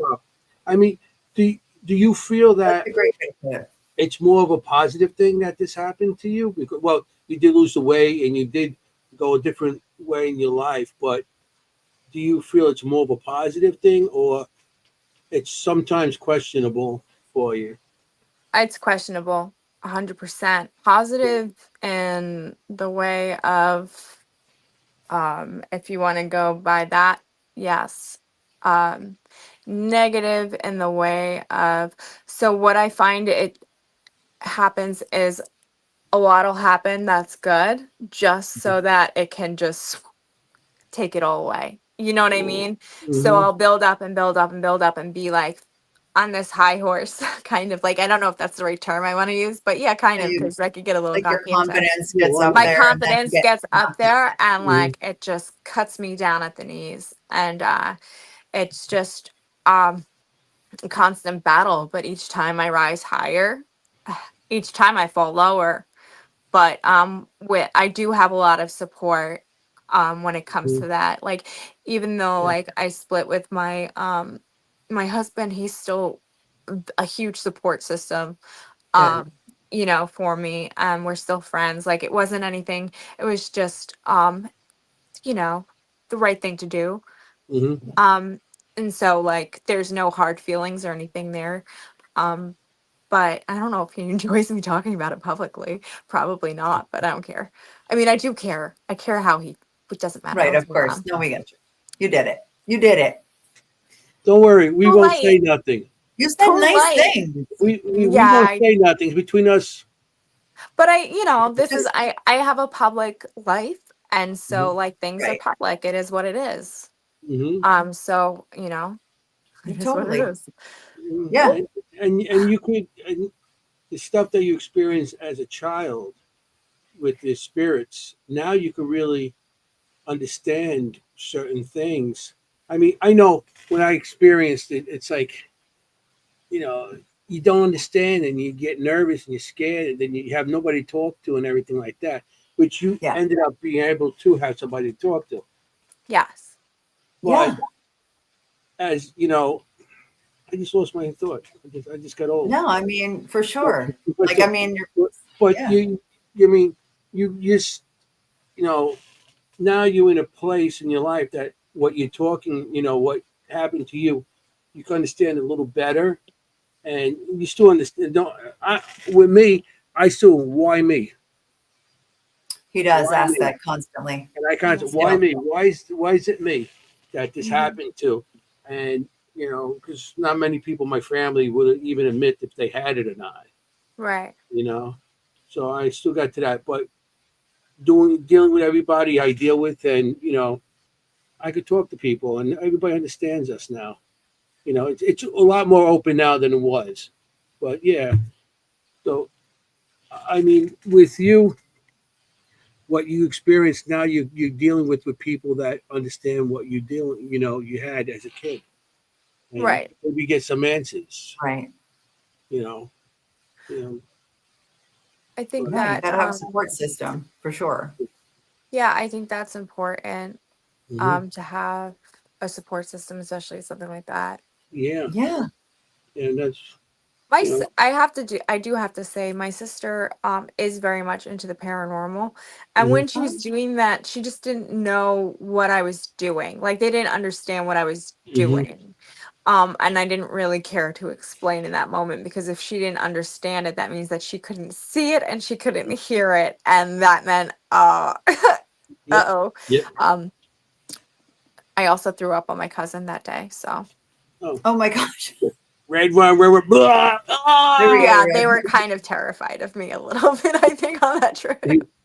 I mean, do you feel That's that a great way to put it. it's more of a positive thing that this happened to you? Because, well, you did lose the weight and you did go a different way in your life, but do you feel it's more of a positive thing, or it's sometimes questionable for you? It's questionable. 100% positive in the way of if you want to go by that, yes. um Negative in the way of, so what I find it happens is a lot will happen that's good just so that it can just take it all away, you know what I mean? So Mm-hmm. I'll build up and build up and build up and be like on this high horse kind of like, I don't know if that's the right term I want to use, but yeah, kind Yeah, of, because I could get a little like your cocky at times. confidence Yeah, gets up My wonderful. there and then you confidence get gets up knocked down. there and Mm-hmm. like it just cuts me down at the knees, and it's just um a constant battle, but each time I rise higher, each time I fall lower. But I do have a lot of support when it comes to that. Like even though Yeah. like I split with my husband, he's still a huge support system, Good. um for me. We're still friends. Like it wasn't anything, it was just you know the right thing to do. Mm-hmm. um and so like there's no hard feelings or anything there. um but I don't know if he enjoys me talking about it publicly. Probably not, but I don't care. I mean, I do care. I care how he It doesn't matter. I Right, was of my course. mom. No, we get you. You did it. You did it. Don't worry, we won't say Polite. nothing. You said nice Polite. things. We Yeah, won't say nothing. It's between us. but this is Just I have a public life, and so Hmm. like things are right. public. It is what it is. Hmm. So it is what it Totally. is. Yeah. And you could, and the stuff that you experienced as a child with the spirits, now you can really understand certain things. I mean, I know when I experienced it, it's like, you know, you don't understand and you get nervous and you're scared and then you have nobody to talk to and everything like that, which you Yeah. ended up being able to have somebody to talk to. Yes. But Yeah. as you know, I just lost my thought. I just got old. No, I mean, for But, sure. but, Like, I mean, but yeah. you mean, you just, you know, now you're in a place in your life that what you're talking, what happened to you, you can understand a little better, and you still understand. Don't with me, I still why me, He does why ask me, that constantly. and I can't say why Still. me, why is it me that this Mhm. happened to, and because not many people in my family would even admit if they had it or not, Right. you know. So I still got to that, but dealing with everybody I deal with, and I could talk to people, and everybody understands us now. It's a lot more open now than it was. But yeah, so I mean, with you, what you experience now, you're dealing with people that understand what you had as a kid, and Right. maybe get some answers. Right. You know, you know. I think But Yeah, you that got to have a support system for sure. yeah, I think that's important mhm. to have a support system, especially something like that. Yeah, Yeah. and that's My you know. I do have to say my sister is very much into the paranormal, and Mhm. when she was doing that, she just didn't know what I was doing. Like they didn't understand what I was Mhm. doing. And I didn't really care to explain in that moment because if she didn't understand it, that means that she couldn't see it and she couldn't hear it, and that meant Yep. uh-oh. Yep. Um I also threw up on my cousin that day, so Oh, Oh my gosh. red one, red, blah, There we ah! go, yeah, Red. they were kind of terrified of me a little bit, I think, on that trip.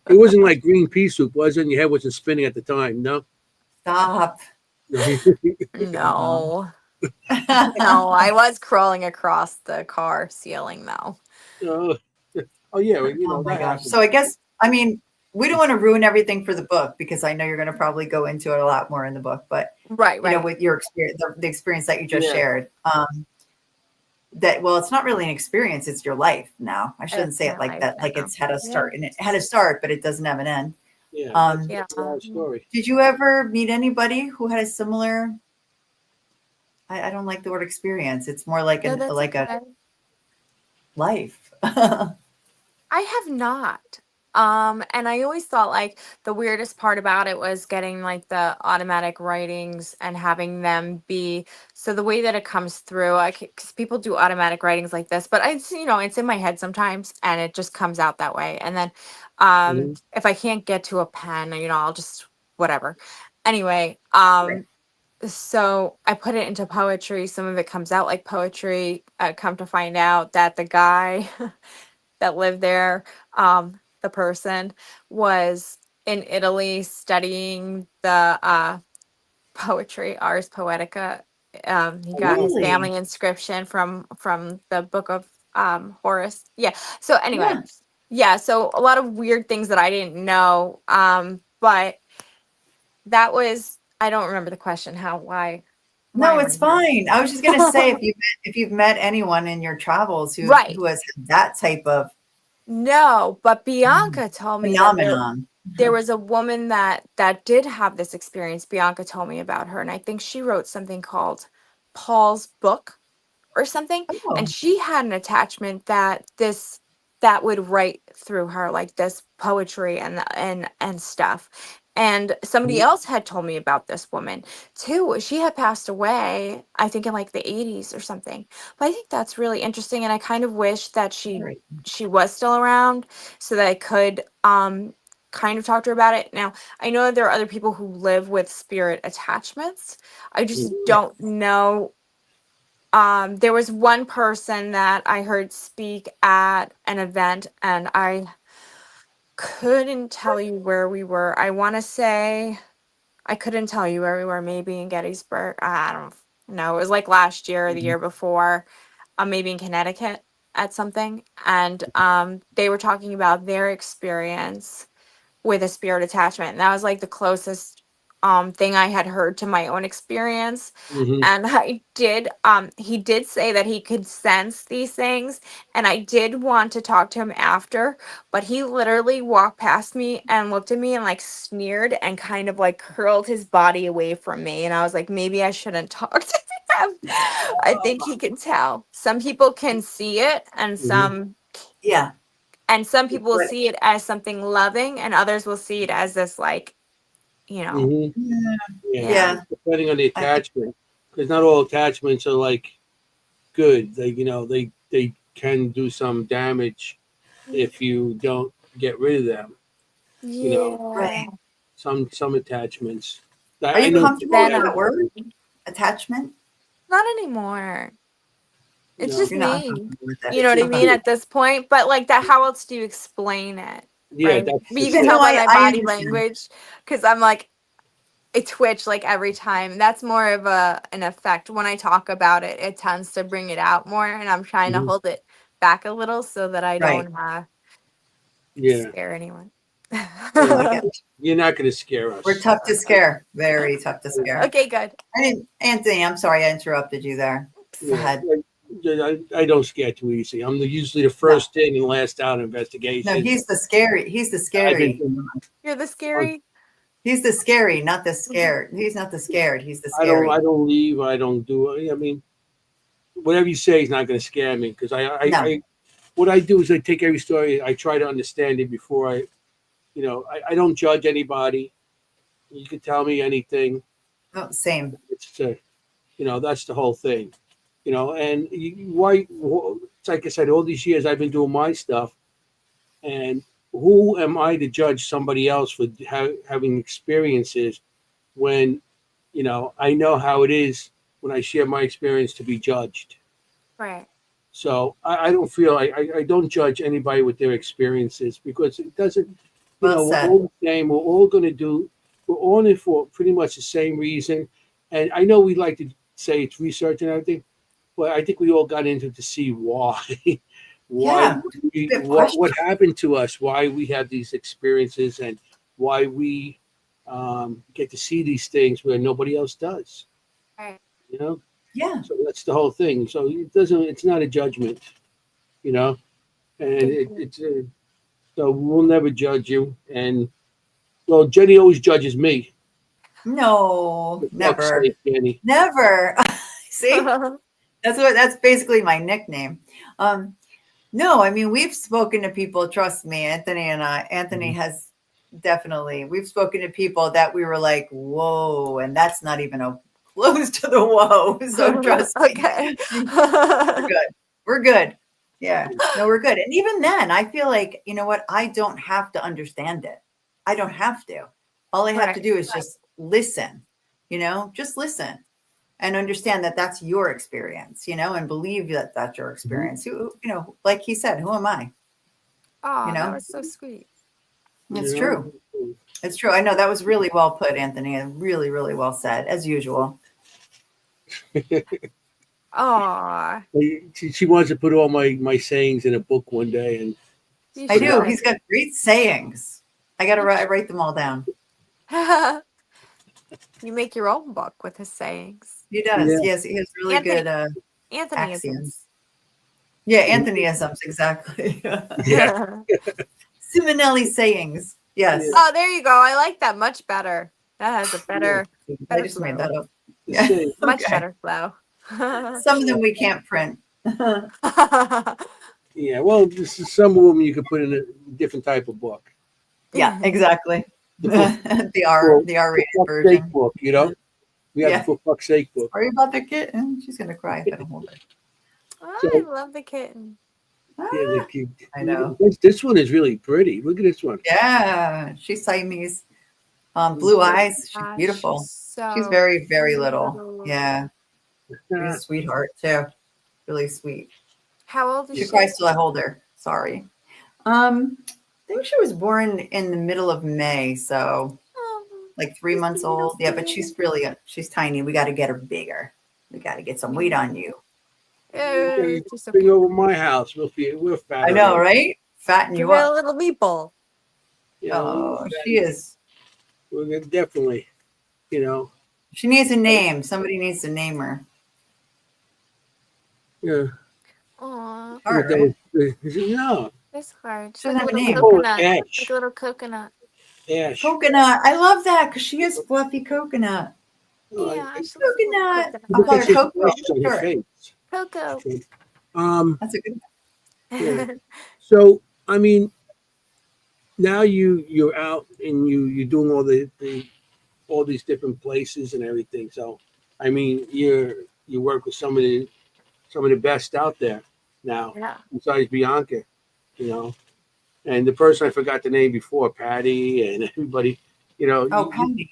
It wasn't like green pea soup, was it? And your head wasn't spinning at the time, no? Stop. No. No. No. No, I was crawling across the car ceiling though. Oh, oh yeah, well, Oh my that gosh. So happens. I guess, I mean, we don't want to ruin everything for the book because I know you're going to probably go into it a lot more in the book, but Right, right. with your experience, the experience that you just Yeah, shared, well, it's not really an experience, it's your life now. I shouldn't It's say it my like life that. Like now. it's had a Yeah. start and it had a start, but it doesn't have an end. yeah, that's Um, Yeah. a long story. did you ever meet anybody who had a similar, I don't like the word experience. It's more No, that's like a okay. life. I have not. And I always thought like the weirdest part about it was getting like the automatic writings and having them be so the way that it comes through, because people do automatic writings like this, but it's in my head sometimes and it just comes out that way. And then Mhm. if I can't get to a pen, I'll just whatever. Anyway, Right. so I put it into poetry. Some of it comes out like poetry. I come to find out that the guy that lived there, the person was in Italy studying the poetry, Ars Poetica. He Oh got wow. his Really? family inscription from the book of Horace. Yeah. So anyway, Yeah. yeah. So a lot of weird things that I didn't know. But that was I don't remember the question. Why No, am I it's here? fine. I was just gonna say if you've met anyone in your travels Right. who has had that type of No, but Bianca told me that phenomenon. there was a woman that did have this experience. Bianca told me about her, and I think she wrote something called Paul's Book or something, and Oh, she had an attachment that would write through her like this poetry and stuff. And somebody Mhm. else had told me about this woman too. She had passed away, I think in like the 80s or something. But I think that's really interesting, and I kind of wish that she very. she was still around so that I could kind of talked to her about it. Now, I know that there are other people who live with spirit attachments. I just don't know. There was one person that I heard speak at an event, and I couldn't tell you where we were. I want to say I couldn't tell you where we were, maybe in Gettysburg. I don't know. It was like last year or the year before, maybe in Connecticut at something. And they were talking about their experience with a spirit attachment. And that was like the closest thing I had heard to my own experience. Mm-hmm. And he did say that he could sense these things, and I did want to talk to him after, but he literally walked past me and looked at me and like sneered and kind of like curled his body away from me, and I was like, maybe I shouldn't talk to him. I think he can tell. Some people can see it, and some people will see it as something loving, and others will see it as this like, Yeah. Depending on the attachment, because not all attachments are like good. They can do some damage if you don't get rid of them. Some attachments. Are you comfortable with that word? Attachment? Not anymore. It's just me. You know what I mean at this point? But like that, how else do you explain it? Yeah, right? But you can tell by my body language, because I'm like, I twitch like every time. That's more of an effect. When I talk about it, it tends to bring it out more, and I'm trying to hold it back a little so that I don't scare anyone. You're not going to scare us. We're tough to scare. Very tough to scare. Okay, good. Anthony, I'm sorry I interrupted you there. Go ahead. I don't scare too easy. I'm usually the first in and last out investigation. No, he's the scary. He's the scary. You're the scary. He's the scary, not the scared. He's not the scared. He's the scary. I don't leave. I don't do. I mean, whatever you say is not going to scare me, because what I do is I take every story. I try to understand it before I I don't judge anybody. You can tell me anything. Oh, same. It's that's the whole thing. And it's like I said, all these years I've been doing my stuff, and who am I to judge somebody else for having experiences when, I know how it is when I share my experience to be judged. Right. So I don't feel I don't judge anybody with their experiences, because it doesn't. We're all the same. We're all going to do. We're all in for pretty much the same reason. And I know we like to say it's research and everything, but I think we all got into it to see why. What happened to us, why we have these experiences, and why we get to see these things where nobody else does. Right. Yeah. So that's the whole thing. So it's not a judgment, and it's so we'll never judge you. And well, Jenny always judges me. No, never. Sake, Jenny. Never. See? That's basically my nickname. No, I mean, we've spoken to people, trust me, Anthony and I. Anthony has definitely. We've spoken to people that we were like, whoa, and that's not even close to the whoa. So trust me. Okay. We're good. We're good. Yeah. No, we're good. And even then, I feel like, you know what? I don't have to understand it. I don't have to. All I have to do is just listen, just listen and understand that that's your experience, and believe that that's your experience. Who, like he said, who am I? Oh, that was so sweet. It's true. It's true. I know that was really well put, Anthony, and really, really well said, as usual. Aw. She wants to put all my sayings in a book one day, and I do. He's got great sayings. I got to write them all down. You make your own book with his sayings. He does. Yeah. Yes, he has really good Anthonyisms. Yeah, Anthonyisms, exactly. Yeah. Simonelli sayings. Yes. Oh, there you go. I like that much better. That has a better I just made that up. Yeah. Much better flow. Some of them we can't print. Yeah, well, some of them you could put in a different type of book. Yeah, exactly. The R-rated version. Book, We have the For Fuck's Sake book. Are you about the kitten? She's gonna cry if I don't hold her. Oh, I love the kitten. Yeah, Ah, I know. this one is really pretty. Look at this one. Yeah, she's Siamese. Mm. Blue eyes. She's Gosh, she's beautiful. She's so very, very little. little. Yeah, she's a sweetheart too. Really sweet. How old is She she? cries till I hold her. Sorry. I think she was born in the middle of May, so Oh, like 3 months she's so old. Yeah, but sweet. she's tiny. We got to get her bigger. We got to get some weight on you. She's so Bring cute. over my house. We're fat I know, already. right? Fatten Give you her a up. little meatball. You know, Oh, she is. we're gonna definitely, you know, She needs a name. Somebody needs to name her. yeah. Aw, Hard, right? No, it's hard. She's She like doesn't a have a little name. call it coconut. Like Ash. a little coconut. Ash. Coconut. I love that because she is fluffy coconut. Oh, Yeah, she looks like a little Coconut. coconut. I'll look call at her some Coco. ashes on her Sure. face. Coco. Um, That's a good yeah. So I mean, now you're out and you're doing all these different places and everything. So I mean, you work with some of the best out there now, Yeah. besides Bianca, you know. And the person I forgot the name before, Patty, and everybody, you know, Oh, Patty.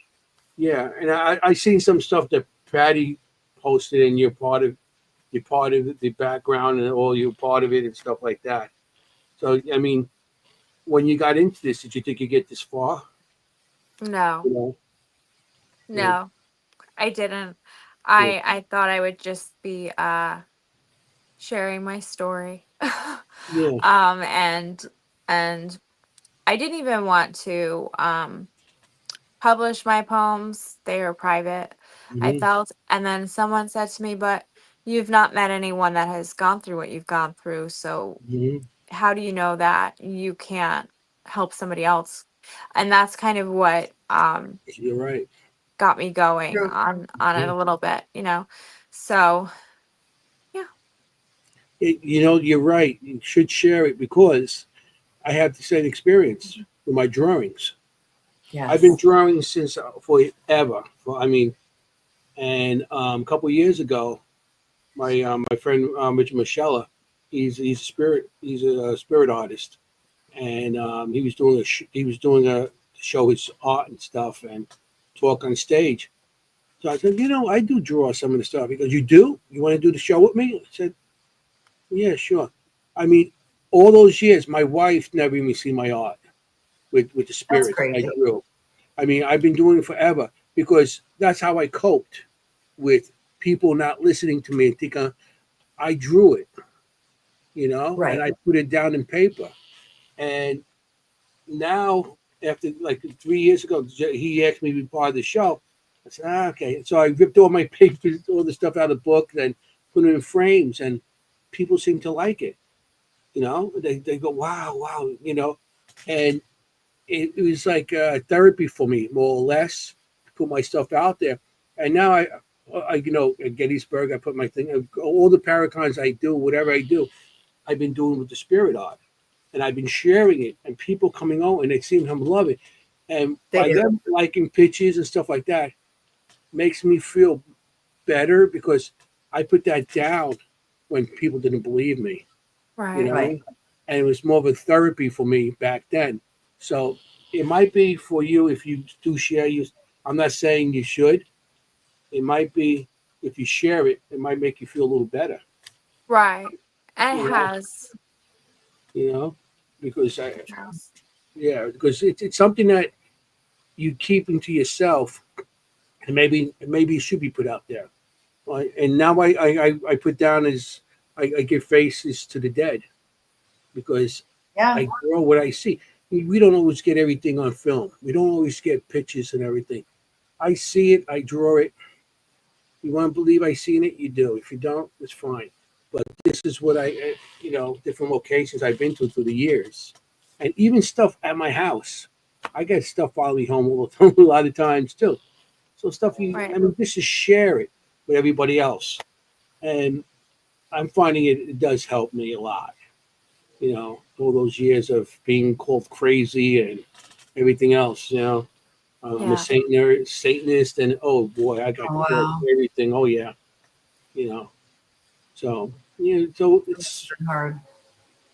yeah. And I seen some stuff that Patty posted, and you're part of the background, and all you're part of it, and stuff like that. So I mean, when you got into this, did you think you get this far? No, You know, yeah, no, I didn't. yeah, I thought I would just be sharing my story. yeah. And I didn't even want to publish my poems. They were private. I Hmm. felt, and then someone said to me, "But you've not met anyone that has gone through what you've gone through. So Hmm. how do you know that you can't help somebody else?" And that's kind of what You're right. got me going True. on it a little bit. So yeah. You know, you're right. You should share it because I have the same experience with my drawings. I've been Yes. drawing since forever. I mean, and a couple of years ago, my friend Richard Michella, he's a spirit artist, and he was doing a show his art and stuff and talk on stage. So I said, you know, I do draw some of the stuff. He goes, you do? You want to do the show with me? I said, yeah, sure. I mean, all those years, my wife never even seen my art with the That's spirits I crazy. drew. I mean, I've been doing it forever because that's how I coped with people not listening to me and thinking I drew it, you know, and Right. I put it down in paper. And now, after like 3 years ago, he asked me to be part of the show. I said, okay. So I ripped all my papers, all the stuff out of the book, and put it in frames, and people seem to like it. You know, they go, wow, wow, you know, and it was like therapy for me, more or less, to put my stuff out there. And now you know, at Gettysburg, I put my thing, all the paracons I do, whatever I do, I've been doing with the spirit art. And I've been sharing it, and people coming over, and they seem to love it. And They by do. them liking pictures and stuff like that, makes me feel better because I put that down when people didn't believe me, you Right. Right. know? And it was more of a therapy for me back then. So it might be for you if you do share. I'm not saying you should. It might be if you share it, it might make you feel a little better. Right. And it You know, has. you know, because It has. yeah, because it's something that you keep into yourself, and maybe it should be put out there. And now I put down as I give faces to the dead because Yeah. I draw what I see. We don't always get everything on film. We don't always get pictures and everything. I see it, I draw it. You want to believe I seen it, you do. If you don't, it's fine. But this is what you know, different locations I've been to through the years, and even stuff at my house. I get stuff follow me home all the time, a lot of times too. So stuff I Right. mean, just to share it with everybody else, and I'm finding it does help me a lot. You know, all those years of being called crazy and everything else. You know, I'm a Yeah. Satanist, and oh boy, I got Oh, called wow. everything. Oh yeah, you know. So yeah, so That's it's hard.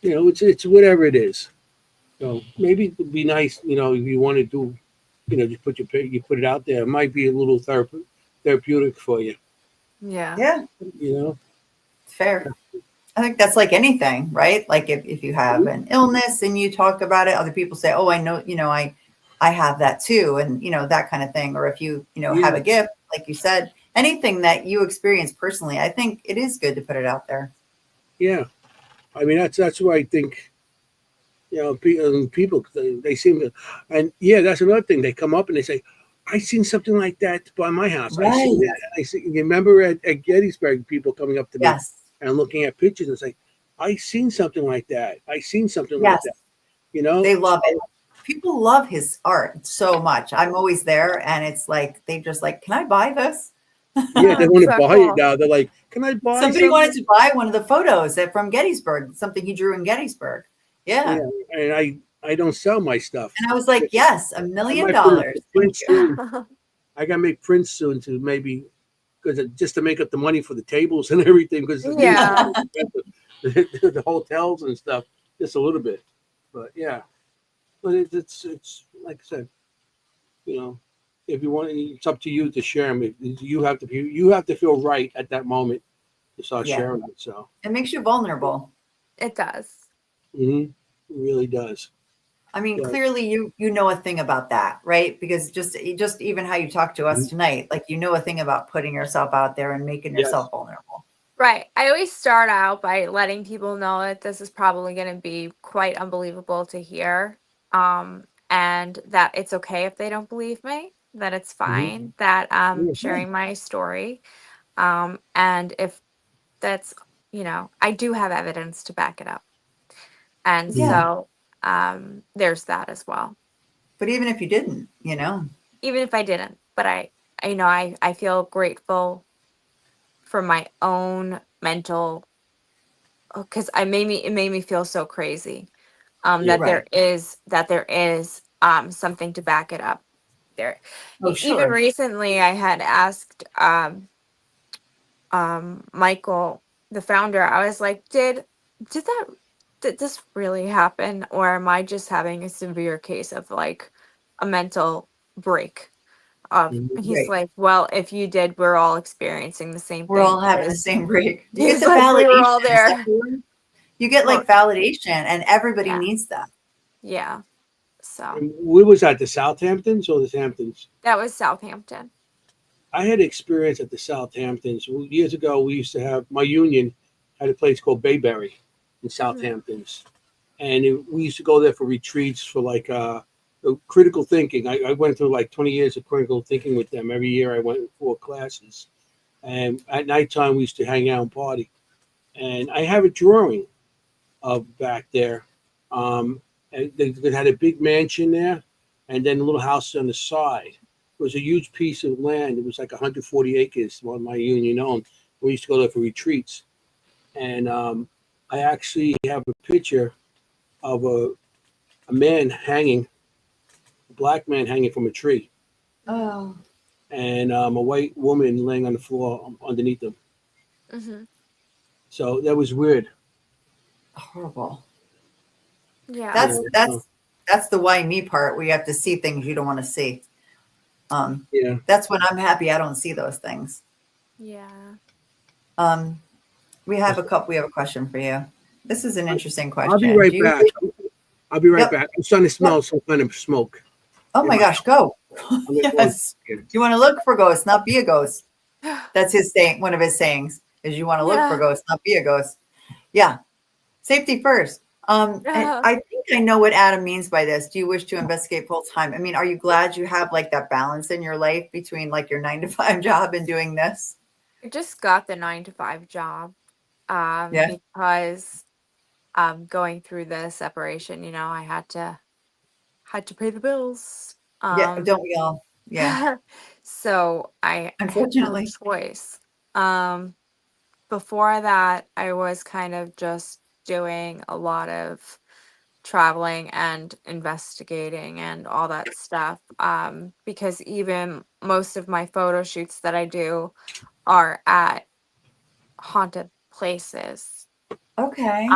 it's whatever it is. So maybe it'd be nice, if you want to do, just you put it out there. It might be a little therapeutic for you. Yeah. Yeah, You know. it's fair. I think that's like anything, right? Like if you have an illness and you talk about it, other people say, "Oh, I know, I have that too," and that kind of thing. Or if you have Yeah, a gift, like you said, anything that you experience personally, I think it is good to put it out there. yeah. I mean, that's why I think people they seem to, and yeah, that's another thing. They come up and they say, "I seen something like that by my house. I seen Right. that." I see. You remember at Gettysburg, people coming up to me Yes. and looking at pictures and say, "I seen something like that. I seen something like Yes. that." They love it. So People love his art so much. I'm always there, and it's like they just like, "Can I buy this?" yeah, they want to So buy it cool. now. They're like, "Can I buy Somebody wanted something?" to buy one of the photos from Gettysburg, something he drew in Gettysburg. Yeah. Yeah, and I don't sell my stuff. And I was like, yes, $1 I million. might put a Thank print you. soon. I gotta make prints soon to maybe because just to make up the money for the tables and everything because Yeah. the hotels and stuff just a little bit. But yeah, but it's like I said, you know, if you want, it's up to you to share them. You have to feel right at that moment to start Yeah. sharing it. So It makes you vulnerable. It does. it really does. I mean, But, clearly you know a thing about that, right? Because just even how you talk to us mhm, tonight, like a thing about putting yourself out there and making yes. yourself vulnerable. Right. I always start out by letting people know that this is probably going to be quite unbelievable to hear. And that it's okay if they don't believe me, that it's Hmm. fine, that I'm Yeah. Yeah. sharing my story. And if that's, I do have evidence to back it up. And Yeah. Mhm. so there's that as well. But even if you didn't, Even if I didn't, but I feel grateful for my own mental, because it made me feel so crazy. Yeah. That right. there is something to back it up. There, Oh, even sure. recently, I had asked Michael, the founder. I was like, did that did this really happen, or am I just having a severe case of like a mental break? And Mhm. he's Right. like, well, if you did, we're all experiencing the same We're thing all having the because same break. You get he's the like, we were validation. all Is that there. the word? You get Well, like validation, and everybody yeah, needs that. yeah. So And we was at the Southamptons or the Hamptons. that was Southampton. I had experience at the Southamptons years ago. We used to have my union had a place called Bayberry in Hmm. Southamptons, and we used to go there for retreats for like critical thinking. I went through like 20 years of critical thinking with them. Every year I went for classes, and at nighttime we used to hang out and party. And I have a drawing of back there. And they had a big mansion there, and then a little house on the side. It was a huge piece of land. It was like 140 acres, one my union owned. We used to go there for retreats, and I actually have a picture of a man hanging, a black man hanging from a tree, Oh, and a white woman laying on the floor underneath him. Hmm. So that was weird. horrible. Yeah. That's You that's that's the why me part where you have to see things you don't want to see. Um, yeah. that's when I'm happy I don't see those things. Yeah. Um, we have a question for you. This is an interesting I'll be question. Do right you back. I'll be right Yep, back. I'm starting to yep. smell some kind of smoke Oh in my my gosh, house. go. I'm at one Yes. second. You want to look for ghosts, not be a ghost. That's his saying, one of his sayings is you want to look for Yeah. ghosts, not be a ghost. Yeah. Safety first. And Uh, I think I know what Adam means by this. Do you wish to investigate full time? I mean, are you glad you have like that balance in your life between like your 9 to 5 job and doing this? I just got the 9 to 5 job Yeah. because going through the separation, I had to pay the bills. Yeah. Don't we all? Yeah. So I had no Unfortunately. choice. Um Before that, I was kind of just doing a lot of traveling and investigating and all that stuff. Because even most of my photo shoots that I do are at haunted places. Okay.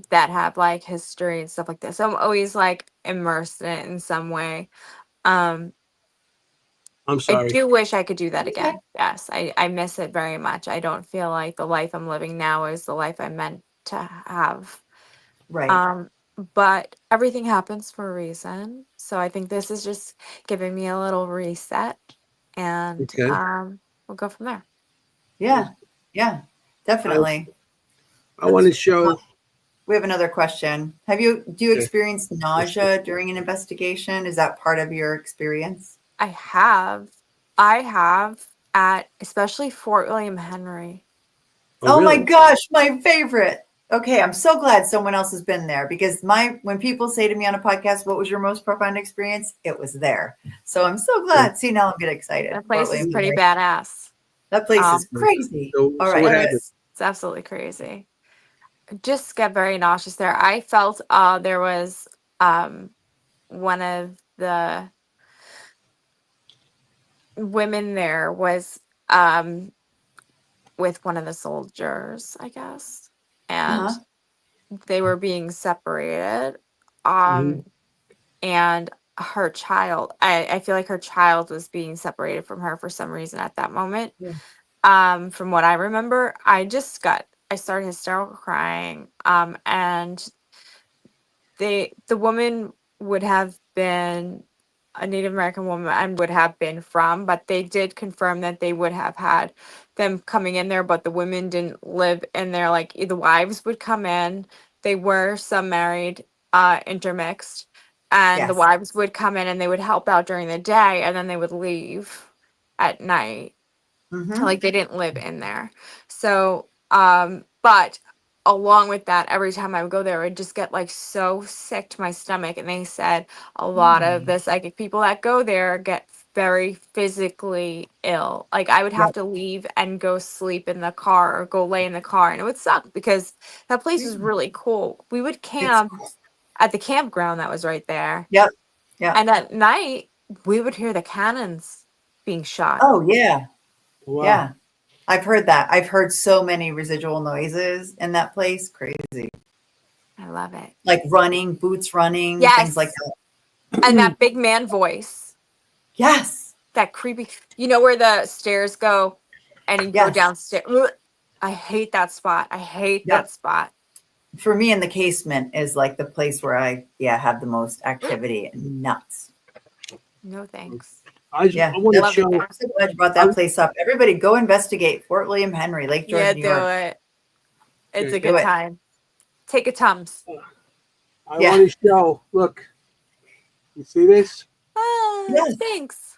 that have like history and stuff like that. So I'm always like immersed in it in some way. Um, I'm I sorry. do wish I could do that Okay. again. Yes, I miss it very much. I don't feel like the life I'm living now is the life I meant to have. Right. Um, but everything happens for a reason. So I think this is just giving me a little reset, and Okay. we'll go from there. Yeah. Yeah. I Definitely. want to show. We have another question. Do you Okay. experience nausea during an investigation? Is that part of your experience? I have at especially Fort William Henry. Oh my really? gosh, my favorite. Okay, I'm so glad someone else has been there because when people say to me on a podcast, what was your most profound experience? It was there. So I'm so glad. See, now I'm getting excited. That Fort place is William pretty Henry. badass. That place is crazy. So, All so right, what good. happened? It's absolutely crazy. Just get very nauseous there. I felt there was one of the women there was with one of the soldiers, I guess, and Uh-huh. they were being separated. Mhm. And her child, I feel like her child was being separated from her for some reason at that moment. Yeah. From what I remember, I started hysterical crying. And the woman would have been a Native American woman and would have been from, but they did confirm that they would have had them coming in there, but the women didn't live in there. Like the wives would come in. They were some married, intermixed, and the Yes. wives would come in and they would help out during the day and then they would leave at night. Mm-hmm. Like they didn't live in there. So but along with that, every time I would go there, I'd just get like so sick to my stomach. And they said a lot of the psychic people that go there get very physically ill. Like I would have Yep. to leave and go sleep in the car or go lay in the car, and it would suck because that place was really cool. We would It's camp at the campground that was right there. Yep. Yep. And at night we would hear the cannons being shot. Oh yeah. Wow. Yeah. I've heard that. I've heard so many residual noises in that place. Crazy. I love it. Like running, boots running, things like Yes. that. And that big man voice, Yes. that creepy, where the stairs go and you go Yes. downstairs. Ugh. I hate that spot. I hate Yep. that spot. For me, in the casement is like the place where I have the most activity and nuts. No thanks. I want to Love it show. there. I'm so glad you brought that place up. Everybody go investigate Fort William Henry, Lake George, Yeah, New do York. it. It's Okay. a good Do it. time. Take a Tums. I Yeah. want to show. Look, you see this? Yes. Thanks.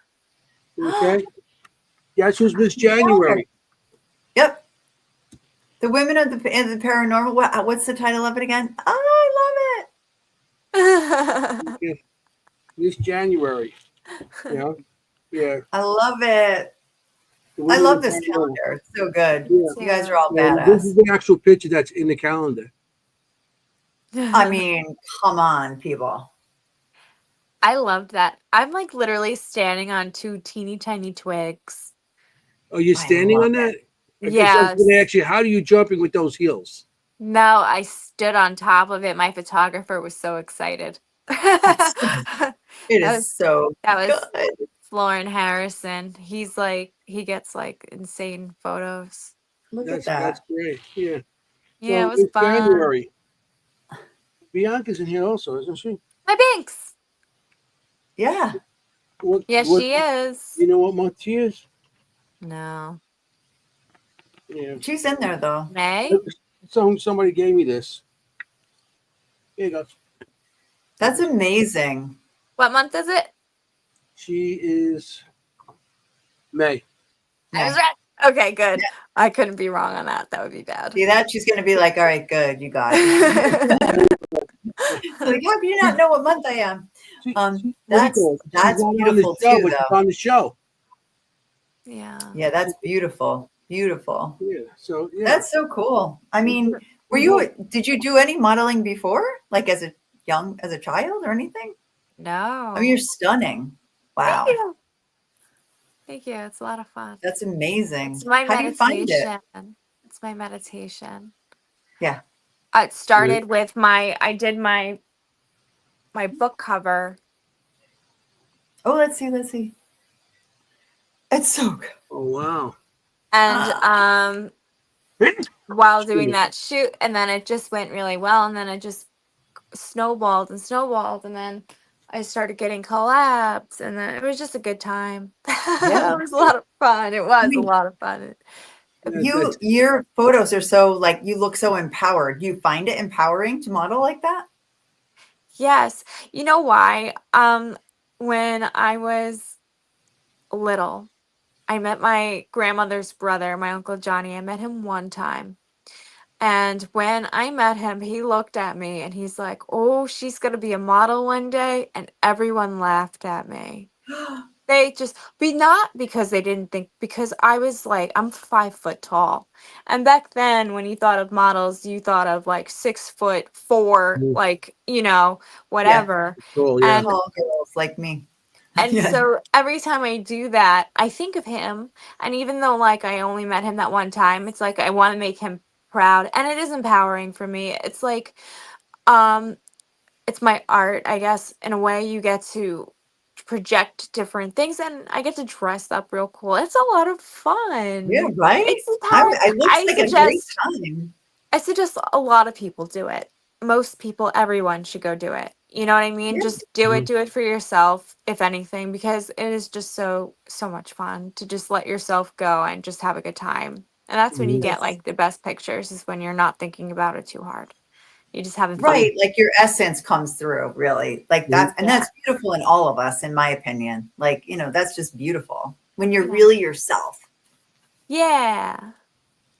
Okay. Guess who's Miss January? Yep. The Women of the Paranormal. What's the title of it again? Oh, I love it. Okay. Miss January. Yeah. Yeah. I love it. The I women love of this Paranormal. calendar. It's so good. Yeah. You guys are all And this is badass. the actual picture that's in the calendar. I mean, come on, people. I love that. I'm like literally standing on two teeny tiny twigs. Oh, you're I standing love on that? I guess I was Yes. going to ask you, how do you jumping with those heels? No, I stood on top of it. My photographer was so excited. It That is was so that was good. Florin Harrison. He gets like insane photos. Look at That's that. great. Yeah. Yeah, So it was it's fun. January. Bianca's in here also, isn't she? My Binks. Yeah. What? Yeah, What? she is. You know what month she is? No. Yeah. She's in there though. May? Somebody gave me this. Here you go. That's amazing. What month is it? She is May. I was Yeah. right. Okay, good. Yeah. I couldn't be wrong on that. That would be bad. See that? She's gonna be like, all right, good, you got it. Like, how do you not know what month I am? What do you That's call it? She's that's not beautiful on the show, too, but she's though. on the show. Yeah. Yeah, that's beautiful. Beautiful. Yeah. So yeah. That's so cool. I mean, did you do any modeling before? Like as a child or anything? No. I mean, you're stunning. Wow. Thank you. Thank you. It's a lot of fun. That's amazing. It's my How do you find it? meditation. It's my meditation. Yeah. It started with I did my book cover. Oh, let's see. It's so good. Oh wow. And while doing that shoot, and then it just went really well, and then it just snowballed, and then I started getting collabs, and then it was just a good time. Yeah. It was a lot of fun. It was a lot of fun. Your photos are so like, you look so empowered. You find it empowering to model like that? Yes. You know why? When I was little, I met my grandmother's brother, my Uncle Johnny. I met him one time. And when I met him, he looked at me and he's like, "Oh, she's going to be a model one day." And everyone laughed at me. They just, but not because they didn't think, because I was like, I'm 5 foot tall. And back then, when you thought of models, you thought of like 6'4", like, whatever. Cool, yeah. And Tall girls like me. and Yeah. so every time I do that, I think of him. And even though like I only met him that one time, it's like I want to make him proud. And it is empowering for me. It's like it's my art, I guess. In a way, you get to project different things, and I get to dress up real cool. It's a lot of fun. Yeah, right? It's hard. It looks like a great time. I suggest a lot of people do it. Most people, everyone should go do it. You know what I mean? Yeah. Just do it. Do it for yourself, if anything, because it is just so much fun to just let yourself go and just have a good time. And that's when you get like the best pictures, is when you're not thinking about it too hard. You just having fun. Right. Like your essence comes through, really. Like that's, and that's beautiful in all of us, in my opinion. Like, that's just beautiful when you're really yourself. Yeah.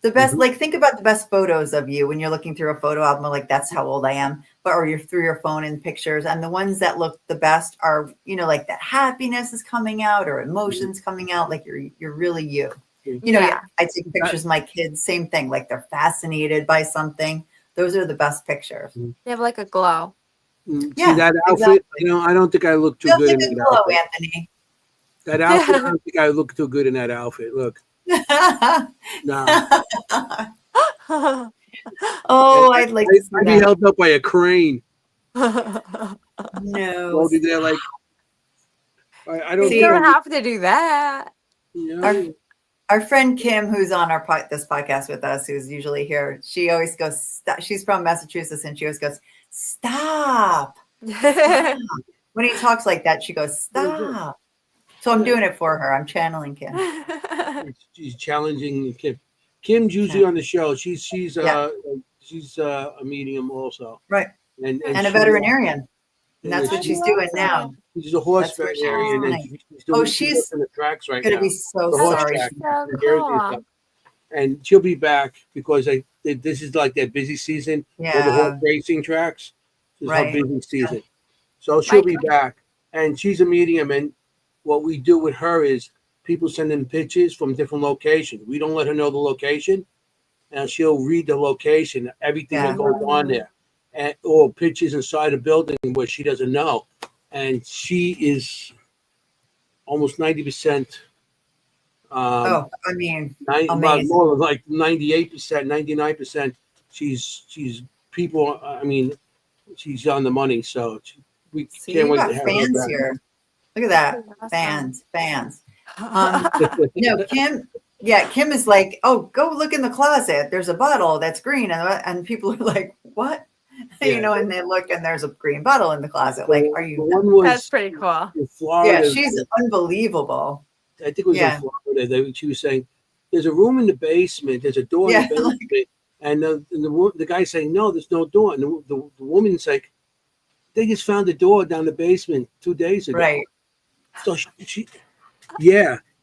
The best, like, think about the best photos of you when you're looking through a photo album, like, that's how old I am, or you're through your phone and pictures. And the ones that look the best are, like that happiness is coming out or emotions coming out. Like you're really you. I take pictures of my kids, same thing. Like they're fascinated by something. Those are the best pictures. They have like a glow. See that outfit? Exactly. I don't think I look too good in that glow, outfit. Anthony. That outfit, I don't think I look too good in that outfit. Look. No. Oh, I'd like to see I'd be that. held up by a crane. No. Holding there like I don't You don't have to do that. Our friend Kim, who's on this podcast with us, who's usually here, she always goes, she's from Massachusetts, and she always goes, stop. When he talks like that, she goes, stop. So I'm doing it for her. I'm channeling Kim. She's challenging Kim. Kim's usually on the show. She's a medium also. Right. And a veterinarian. And that's what she's doing now. She's a horse veterinarian, and she's in the tracks right now. Gonna be so sorry. And she'll be back because this is like their busy season for the horse racing tracks. This is her busy season. So she'll be back, and she's a medium. And what we do with her is people send in pictures from different locations. We don't let her know the location, and she'll read the location, everything that goes on there. Or pictures inside a building where she doesn't know, and she is almost 90%. Amazing. More like 98%, 99%. She's people. I mean, she's on the money, so we can't wait to have fans her back. here. Look at that, fans. Kim. Yeah, Kim is like, oh, go look in the closet. There's a bottle that's green, and people are like, what? And they look, and there's a green bottle in the closet. Like, are you? That's pretty cool. In Florida, yeah, she's unbelievable. I think it was in Florida. She was saying, "There's a room in the basement. There's a door in the basement." And the guy's saying, "No, there's no door." And the woman's like, "They just found the door down the basement 2 days ago." Right. So she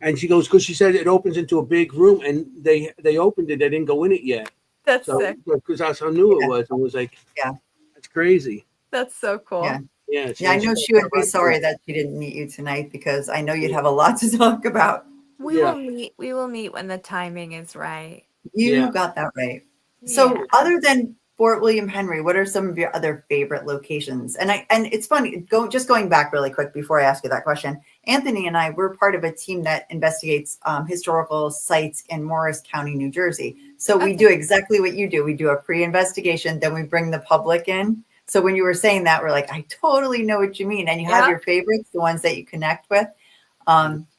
and she goes, because she said it opens into a big room, and they opened it. They didn't go in it yet. That's sick. Because that's how new it was. It was like, that's crazy. That's so cool. Yeah. I know she would be sorry that she didn't meet you tonight, because I know you'd have a lot to talk about. We will meet when the timing is right. You got that right. So other than Fort William Henry, what are some of your other favorite locations? And it's funny, going back really quick before I ask you that question. Anthony and I, we're part of a team that investigates historical sites in Morris County, New Jersey. So we do exactly what you do. We do a pre-investigation, then we bring the public in. So when you were saying that, we're like, I totally know what you mean. And you have your favorites, the ones that you connect with.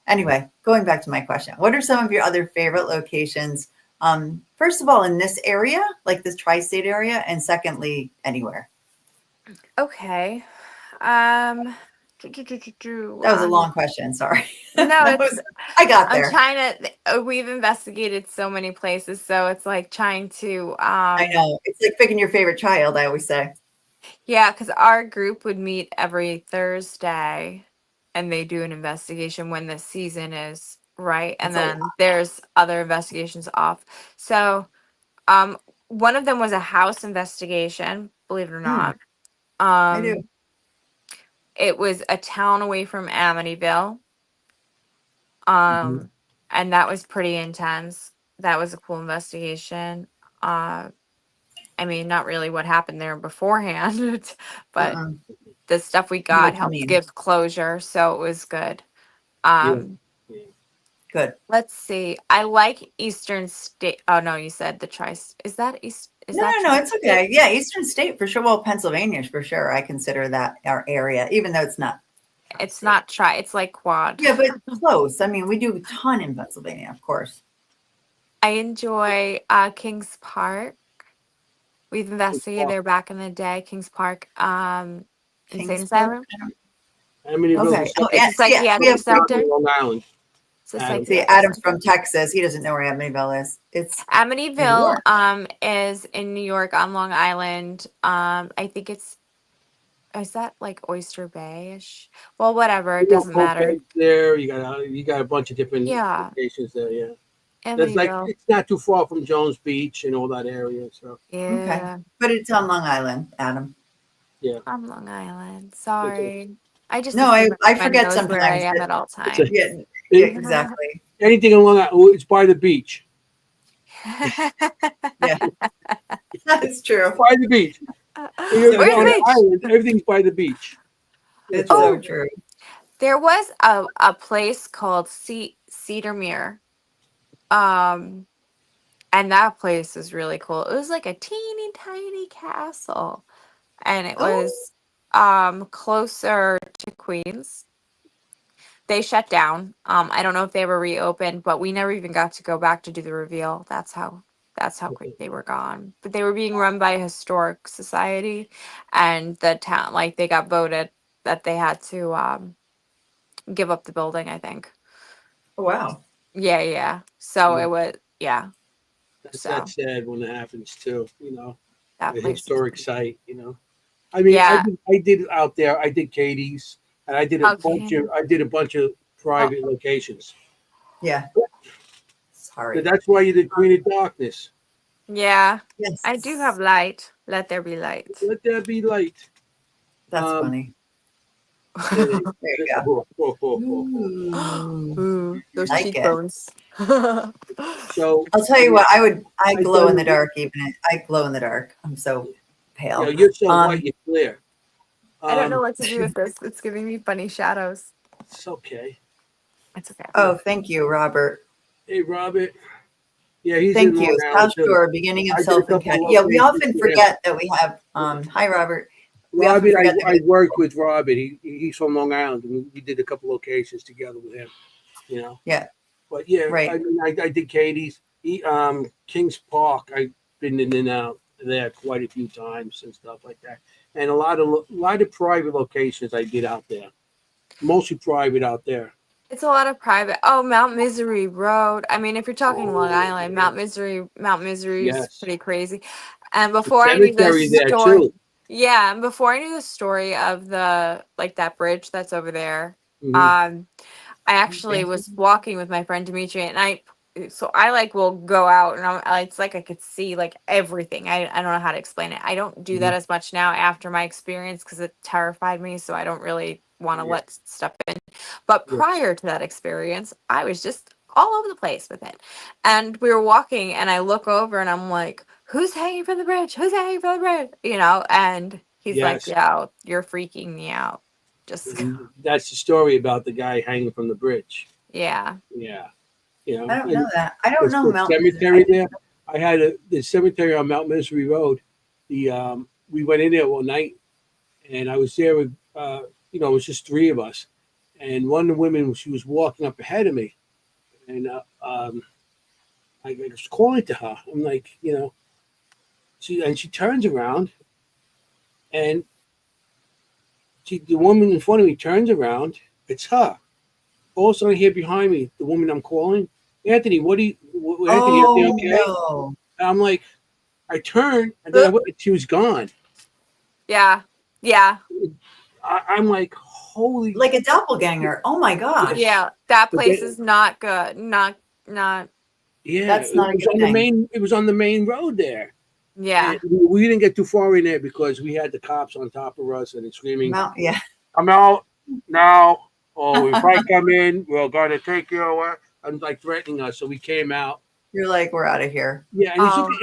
Anyway, going back to my question, what are some of your other favorite locations? First of all, in this area, like this tri-state area, and secondly, anywhere. Okay. That was a long question. Sorry. No, I got there. I'm trying to. We've investigated so many places, so it's like trying to. I know, it's like picking your favorite child, I always say. Yeah, because our group would meet every Thursday, and they do an investigation when the season is right, and then there's other investigations off. So, one of them was a house investigation, believe it or not. I do. It was a town away from Amityville. And that was pretty intense. That was a cool investigation. I mean, not really what happened there beforehand, but the stuff we got helped give closure, so it was good. Good. Let's see. I like Eastern State. Oh no, you said the tri. Is that East? No, it's okay. Yeah, Eastern State for sure. Well, Pennsylvania for sure. I consider that our area, even though it's not. It's not tri. It's like quad. Yeah, but close. I mean, we do a ton in Pennsylvania, of course. I enjoy Kings Park. We've investigated there back in the day. Kings Park, insane asylum. Amityville. Okay. It's psychiatric center. Long Island. See, Adam's from Texas. He doesn't know where Amityville is. It's Amityville is in New York on Long Island. I think is that like Oyster Bay-ish? Well, whatever, it doesn't matter. There, you got a bunch of different locations there. Yeah, that's like it's not too far from Jones Beach and all that area. So okay, but it's on Long Island, Adam. Yeah, on Long Island. Sorry, I just I forget sometimes where I am at all times. Yeah, exactly. Anything along that, it's by the beach. Yeah, that's true. By the beach. Where's the beach? Island, everything's by the beach. It's so true. There was a place called Cedarmere, and that place was really cool. It was like a teeny tiny castle, and it was closer to Queens. They shut down. I don't know if they were reopened, but we never even got to go back to do the reveal. That's how quick they were gone. But they were being run by a historic society, and the town, like, they got voted that they had to give up the building, I think. Oh, wow. Yeah. So it was, That's sad when it happens too, that a place historic site, I mean, I did it out there. I did Katie's, and I did a bunch of private locations. Yeah. Sorry. So that's why you did Queen of Darkness. Yeah. Yes. I do have light. Let there be light. Let there be light. That's funny. There you go. Ooh, those like cheekbones. So I'll tell you what, I glow in the dark. I glow in the dark. I'm so pale. You're so white, you're clear. I don't know what to do with this. It's giving me funny shadows. It's okay. It's okay. Oh, thank you, Robert. Hey, Robert. Yeah, he's thank you. South Shore, beginning of self-encounter. Yeah, we often forget that we have. Hi, Robert. Robert, I worked with Robert. He's from Long Island, and we did a couple locations together with him. Yeah. But yeah, right. I mean, I did Katie's, Kings Park. I've been in and out there quite a few times and stuff like that, and a lot of private locations I did out there, mostly private out there. It's a lot of private. Oh, Mount Misery Road. I mean, if you're talking Long Island, Mount Misery is pretty crazy. And before I knew the story, and before I knew the story of that bridge that's over there, I actually was walking with my friend Dimitri, and I will go out, and it's like I could see like everything. I don't know how to explain it. I don't do that as much now after my experience because it terrified me, so I don't really want to let stuff in. But prior to that experience, I was just all over the place with it. And we were walking, and I look over, and I'm like, who's hanging from the bridge? Who's hanging from the bridge? You know, and he's like, Yes. yo, you're freaking me out. Just, And that's the story about the guy hanging from the bridge. yeah. Yeah. You I know, don't and know that. I don't it's know the Mount Misery. cemetery there. I had the cemetery on Mount Misery Road. We went in there one night, and I was there with it was just three of us, and one of the women, she was walking up ahead of me, and I was calling to her. I'm like, she turns around, and the woman in front of me turns around. It's her. All of a sudden, I hear behind me the woman I'm calling. Anthony, Anthony, everything Oh okay? no. And I'm like, I turned, and then she was gone. Yeah. Yeah. I'm like, holy, Like a doppelganger. Oh my gosh. Yeah. That but place is not good. Not, yeah, That's not a good thing. It was on the main road there, and yeah. we didn't get too far in there because we had the cops on top of us and screaming, Yeah. "Come out now, or if I come in, we're gonna take you away," and like threatening us. So we came out. You're like, we're out of here. Yeah, and he's looking,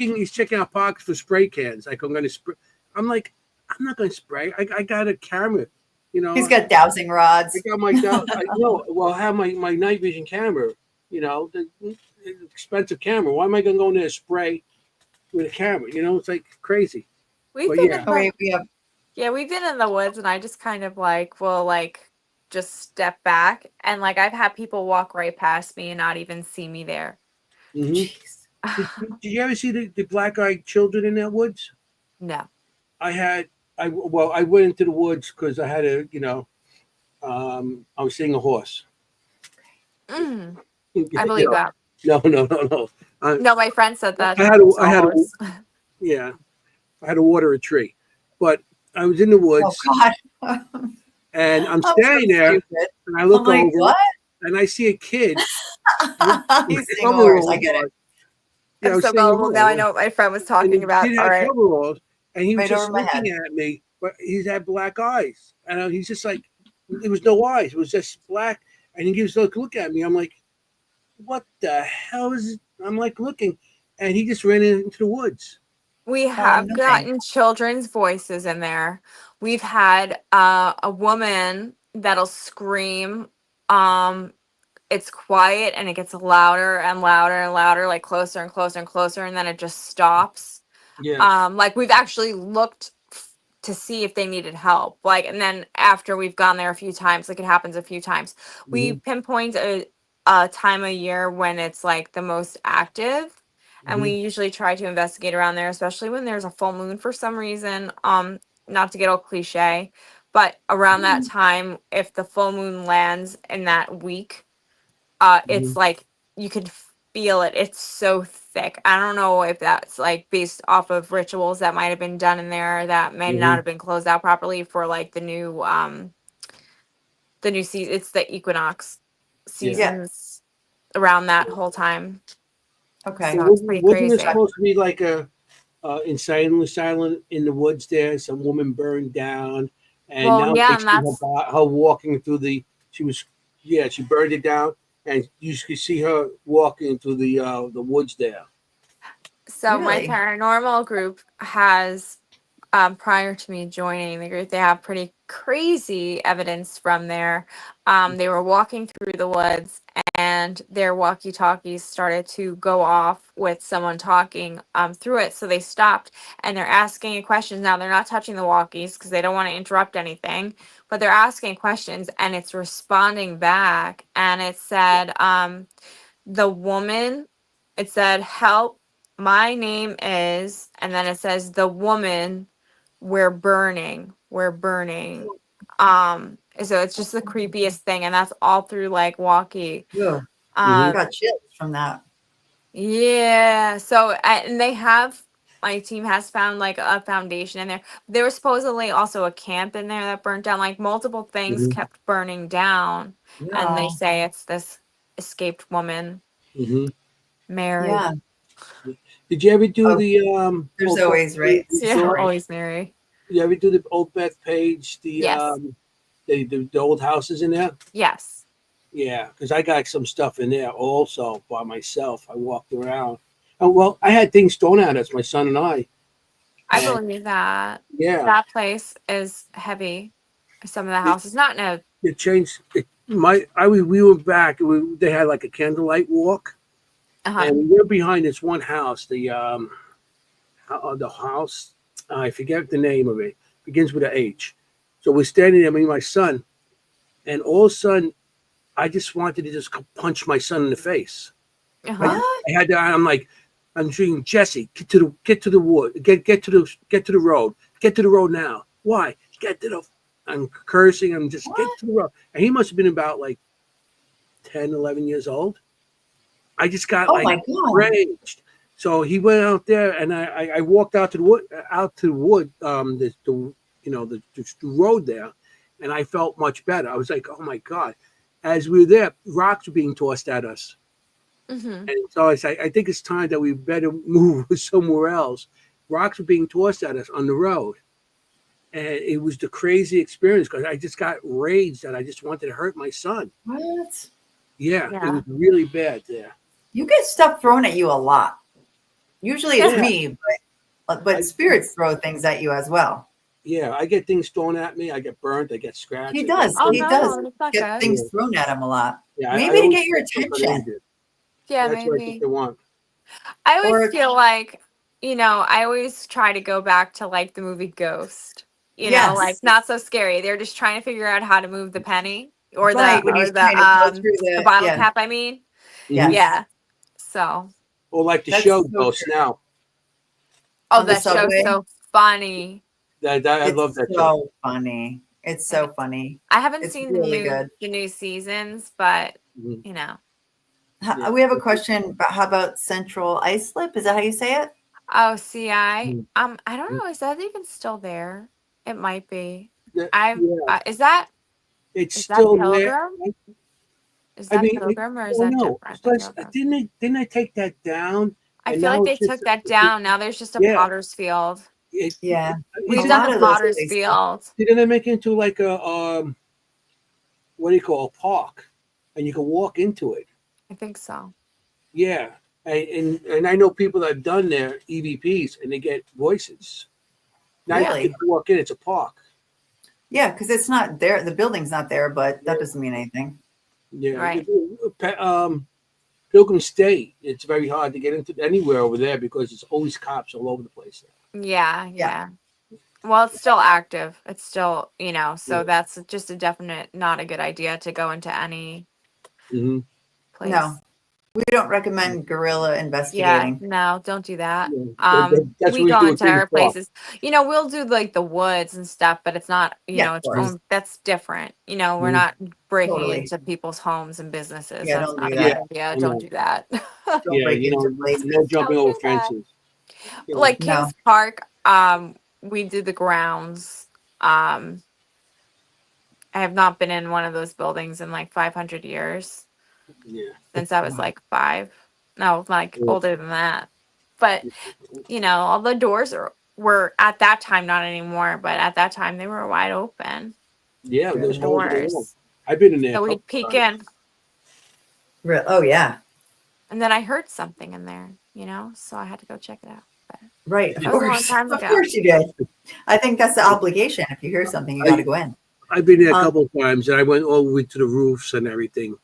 and he's checking our pockets for spray cans. Like I'm gonna spray. I'm like, I'm not gonna spray. I got a camera, He's got dowsing rods. I got my I know. Well, I have my night vision camera. The expensive camera. Why am I gonna go in there and spray with a camera? It's like crazy. We've But been yeah. in Oh, the, we have yeah, we've been in the woods, and I just kind of like will like just step back, and like I've had people walk right past me and not even see me there. hmm jeez. Did you ever see the black-eyed children in that woods? No. I went into the woods because I had I was seeing a horse. Mm, I believe that. No, no, no, no. No, my friend said that. I had to water a tree, but I was in the woods. Oh God. And I'm so standing there, stupid. and I look I'm like, over, what? and I see a kid. He's seeing horrors. I get it. Yeah, I I'm was so saying gullible now. I know what my friend was and talking the about. kid All had right. coveralls, and he was Right just over my head. looking at me, but he had black eyes, and he's just like, there was no eyes, it was just black, and he gives a look at me. I'm like, what the hell is it? I'm like looking, and he just ran into the woods. We Oh, have no gotten thanks. children's voices in there. We've had a woman that'll scream. It's quiet and it gets louder and louder and louder, like closer and closer and closer, and then it just stops. Yeah. Like we've actually looked to see if they needed help. Like, and then after we've gone there a few times, like it happens a few times, we pinpoint a time of year when it's like the most active. And we usually try to investigate around there, especially when there's a full moon for some reason. Not to get all cliche, but around that time, if the full moon lands in that week, it's like you could feel it. It's so thick. I don't know if that's like based off of rituals that might have been done in there that may not have been closed out properly for like the new season. It's the equinox seasons around that whole time. Okay. So it's pretty Wasn't it crazy. supposed to be like a insanely silent in the woods there? Some woman burned down, and Well, now yeah, they and see that's her walking through the. She burned it down, and you could see her walking through the woods there. so my Really? paranormal group has prior to me joining the group, they have pretty crazy evidence from there. They were walking through the woods and their walkie-talkies started to go off with someone talking through it. So they stopped and they're asking questions. Now they're not touching the walkies because they don't want to interrupt anything, but they're asking questions and it's responding back. And it said, the woman, it said, help, my name is, and then it says, the woman, we're burning. So it's just the creepiest thing, and that's all through like walkie. Yeah. I Um, got chills from that. yeah. So and they have, my team has found like a foundation in there. There was supposedly also a camp in there that burnt down. Like multiple things kept burning down, and they Yeah. say it's this escaped woman, Mm-hmm. Mary. Yeah. Did you ever do Oh, the there's Old always Beth some Yeah, story. always Mary. You ever do the Old Beth page? Yes. The old houses in there. Yes. Yeah, because I got some stuff in there also by myself. I walked around, Well, I had things thrown at us, my son and I. I And believe that. yeah, That place is heavy. Some of the houses, not in a. it changed. We were back. They had like a candlelight walk, Uh-huh. and we were behind this one house. The house, I forget the name of it. Begins with an H. So we're standing there, me and my son, and all of a sudden, I just wanted to just punch my son in the face. Like Uh-huh. What? I had to. I'm like, I'm saying, Jesse, get to the wood, get to the road, get to the road now. Why? Get to the. I'm cursing. I'm just get What? to the road. And he must have been about like 10, 11 years old. I just got Oh like my God. raged. So he went out there, and I walked out to the wood, the road there, and I felt much better. I was like, oh my god! As we were there, rocks were being tossed at us, Mm-hmm. and so I think it's time that we better move somewhere else. Rocks were being tossed at us on the road, and it was the crazy experience because I just got raged that I just wanted to hurt my son. What? Yeah, it Yeah. was really bad there. You get stuff thrown at you a lot. Usually it's Yeah. me, but I, spirits throw things at you as well. Yeah, I get things thrown at me. I get burnt. I get scratched. He I get does. Oh He bruised. does no, that's not get good. Yeah, things thrown at him a lot. yeah. I Maybe to always get your feel so attention. injured. Yeah, That's what I think maybe. they want. I always Or feel like, I always try to go back to like the movie Ghost. Like yes. not so scary. They're just trying to figure out how to move the penny or Right. When he's trying to go through the the bottle cap, I mean. Hmm. yes. Yeah. So, Or like the That's show so Ghost true. now. oh, On the that show's subway. so funny. I love It's that show. so funny. It's so funny. I haven't It's seen really good. the new seasons, but Mhm. Yeah. We have a question about how about Central Islip? Is that how you say it? Oh, CI. Mhm. I don't know. Is that even still there? It might be. Yeah, Is that it's is that still there. Pilgrim? Is I that mean, Pilgrim or is oh that no, different than plus Pilgrim? didn't I take that down? I And feel like now they it's just took that down. Now there's just a yeah. Potter's Field. It, Yeah. A We've isn't done lot the of those Potter's places. Field. didn't they make it into like a what do you call a park, and you can walk into it? I think so. Yeah, and I know people that have done their EVPs and they get voices. Now you Really? can walk in; it's a park. Yeah, because it's not there. The building's not there, but that Yeah, doesn't mean anything. yeah. Right. Pilgrim State. It's very hard to get into anywhere over there because it's always cops all over the place. Yeah, Yeah. yeah. Well, it's still active. It's still, Yeah. so that's just a definite not a good idea to go into any Hmm. place. No, we don't recommend guerrilla Yeah, investigating. no, don't do that. Yeah. That's We what we go do at into Green our Park. places. We'll do like the woods and stuff, but it's not, Yeah, of it's course. that's different. We're Mhm. not breaking Totally. into people's homes and businesses. Yeah, That's don't not do a Yeah, good that. idea. I Don't know. do that. Don't Yeah, break into no places. jumping Don't over do that. fences. You know. Like No. Kings Park, we do the grounds. I have not been in one of those buildings in like 500 years Yeah. since I was like 5. No, like Yeah. older than that. But all the doors were at that time, not anymore, but at that time they were wide open. Yeah, The there's holes in the wall. doors. I've been in there a So couple we'd peek times. in, Oh, yeah. and then I heard something in there, so I had to go check it out. But Right. Of that was a long course. time Of ago. course you did. I think that's the obligation. If you hear something, you got to go in. I've been there a Um, couple of times, and I went all the way to the roofs and everything.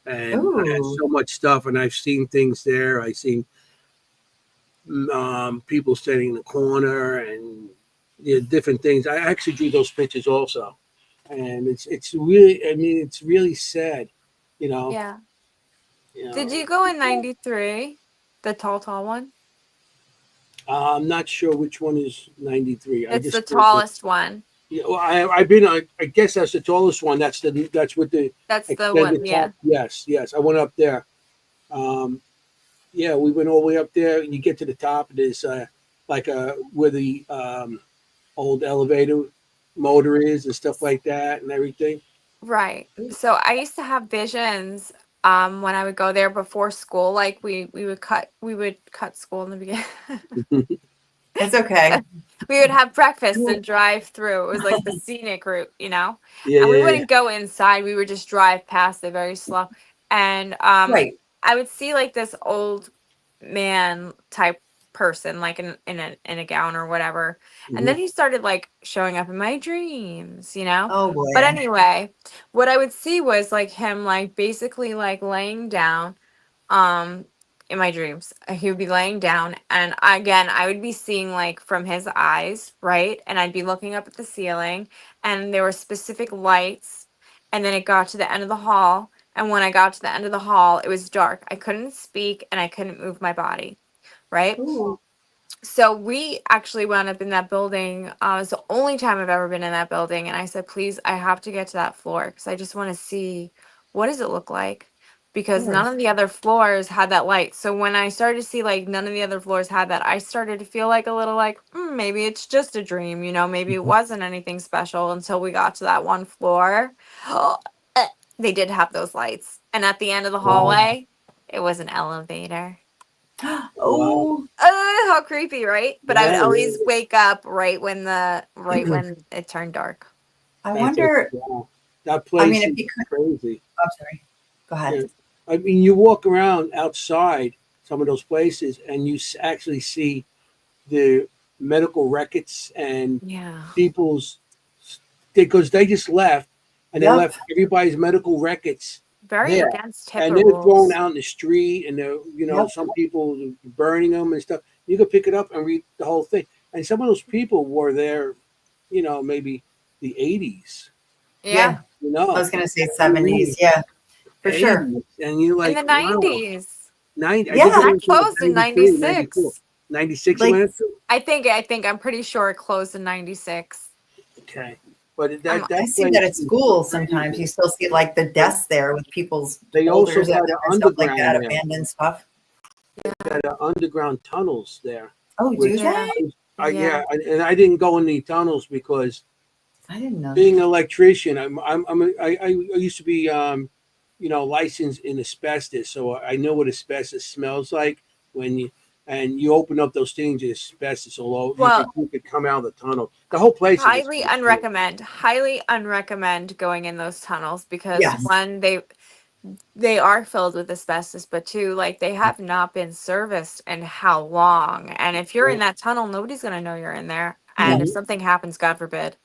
And I had Ooh. so much stuff, and I've seen things there. I've seen people standing in the corner and different things. I actually drew those pictures also, and it's really, I mean, it's really sad, you know. Yeah. You Did know, you go in 93? The tall one? I'm not sure which one is 93. I It's the just tallest one. yeah, well, I've been. I guess that's the tallest one. That's with the That's the one, extended yeah. top. Yes, yes. I went up there. Um, yeah, we went all the way up there, and you get to the top. There's like where the old elevator motor is and stuff like that, and everything. Right. So I used to have visions when I would go there before school. Like we would cut school in the beginning. It's okay. We would have breakfast and drive through. It was like the scenic route, Yeah, and we yeah, wouldn't go inside. We would just drive past it very slow. And Right. I would see like this old man type person, like in a gown or whatever. And then Mhm. he started like showing up in my dreams, Oh But boy. anyway, what I would see was like him like basically like laying down um in my dreams. He would be laying down, and I would be seeing like from his eyes, right? And I'd be looking up at the ceiling, and there were specific lights, and then it got to the end of the hall, and when I got to the end of the hall, it was dark. I couldn't speak and I couldn't move my body, right? Ooh. So we actually wound up in that building. It's the only time I've ever been in that building. And I said, please, I have to get to that floor because I just want to see what does it look like? Because none Course. of the other floors had that light. So when I started to see like none of the other floors had that, I started to feel like a little like, maybe it's just a dream, maybe it wasn't anything special until we got to that one floor. They did have those lights. And at the end of the Wow. hallway, it was an elevator. Wow. Oh, How creepy, right? But I would Yeah, always wake up right when it turned dark. I that's it. wonder. Wow. That I place mean, if is you could. crazy. I'm sorry. Go ahead. Yeah. I mean, you walk around outside some of those places, and you actually see the medical records and Yeah. people's, because they just left, and they Yep. left everybody's medical records Very there, against and HIPAA they're thrown rules. out in the street, and they're Yep. some people burning them and stuff. You can pick it up and read the whole thing, and some of those people were there, maybe the 80s, Yeah. Yeah. I was gonna say I mean, 70s. Yeah, for sure. 80s, and you're In like, the wow. 90s. 90, I think it Yeah. That went to like closed in 93, 94. 96. 96 it Like, went up to? I'm pretty sure it closed in 96. Okay. But Um, I that see place that at is school sometimes. crazy. You still see like the But desks there with people's they also folders in got them an and stuff like underground that, there. abandoned stuff. Got an underground tunnels there, Oh, do which yeah. they? Yeah. and I didn't go in the tunnels because I didn't know being that. an electrician, I used to be licensed in asbestos, so I know what asbestos smells like when you open up those things, it's asbestos all over. Well, You could come out of the tunnel. The whole place is asbestos. highly unrecommend going in those tunnels because Yes. one, they are filled with asbestos, but two, like they have not been serviced in how long? And if you're in Yeah. that tunnel, nobody's gonna know you're in there. And if Mhm. something happens, God forbid,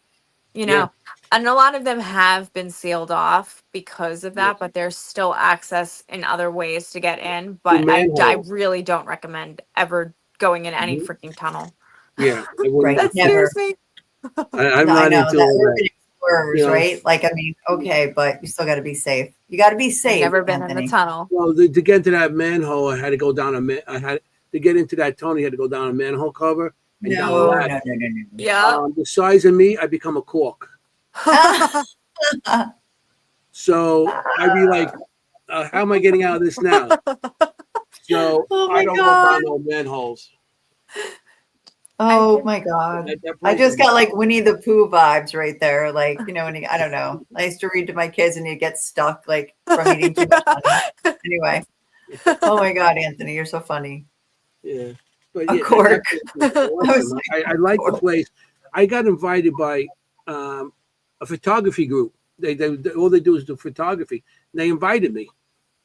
you Yeah. know, and a lot of them have been sealed off because of Yeah. that, but there's still access in other ways to get in. Through But I manholes. really don't recommend ever going in any Mhm. freaking tunnel. Yeah, I wouldn't. Right. That Never. scares me. I'm No, I not know into that all that. urban explorers, right? Like, I mean, okay, but you still got to be safe. You got to be I've safe, never been in the Anthony. tunnel. Well, to get into that manhole, I had to go down I had to get into that tunnel. You had to go down a manhole cover and down a No, Oh, no, ladder. no, no, no. yeah. The size of me, I become a cork. So I'd be like, how am I getting out of this now? So Oh I my don't go God. down no manholes. Oh think my God. That I place just is got like Winnie the Pooh vibes right there. Like, I don't know. I used to read to my kids and you get stuck like from eating too much honey. Anyway. Oh my God, Anthony, you're so funny. yeah, but A yeah, that cork. place is I was awesome. like, I a like the cork. place. I got invited by a photography group. All they do is do photography. And they invited me,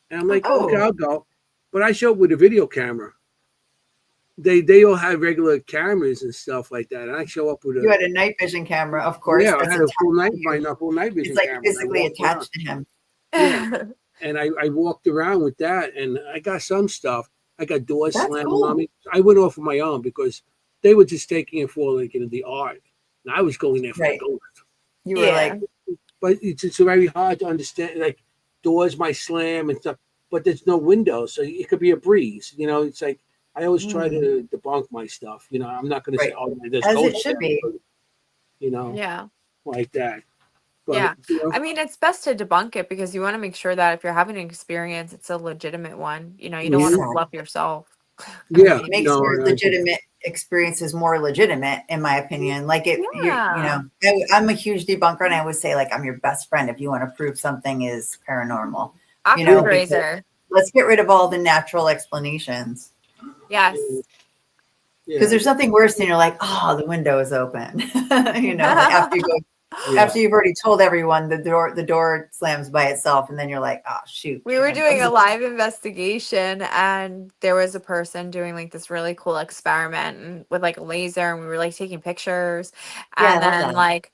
and I'm like, okay, Oh, I'll go. But I show up with a video camera. They all have regular cameras and stuff like that, and I show up with you a had a night vision camera, of course, I that's had a attached to you. full night It's vision like camera, and I physically walked around. attached to him. Yeah, and I walked around with that, and I got some stuff. I got doors That's slamming on cool. me. I went off on my own because they were just taking it for like the art, and I was going there for the Right. ghost. You were Yeah. like, But it's very hard to understand. Like doors might slam and stuff, but there's no windows, so it could be a breeze. It's like I always try to debunk my stuff. I'm not going to say, right. "Oh, there's As it ghosts should there," be. Yeah. like that. But Yeah. I mean, it's best to debunk it because you want to make sure that if you're having an experience, it's a legitimate one. You don't want to mhm. fluff yourself. Yeah, Makes no, your legitimate experiences more legitimate, in my opinion. Like Yeah. I'm a huge debunker, and I always say, like, I'm your best friend if you want to prove something is paranormal. Occam's Because razor. let's get rid of all the natural explanations. Yes. Because yeah, there's nothing worse than you're like, oh, the window is open. Like after you go Yeah. After you've already told everyone, the door slams by itself, and then you're like, oh shoot. We were doing a live investigation, and there was a person doing like this really cool experiment with like a laser, and we were like taking pictures. Yeah, And I love then that. like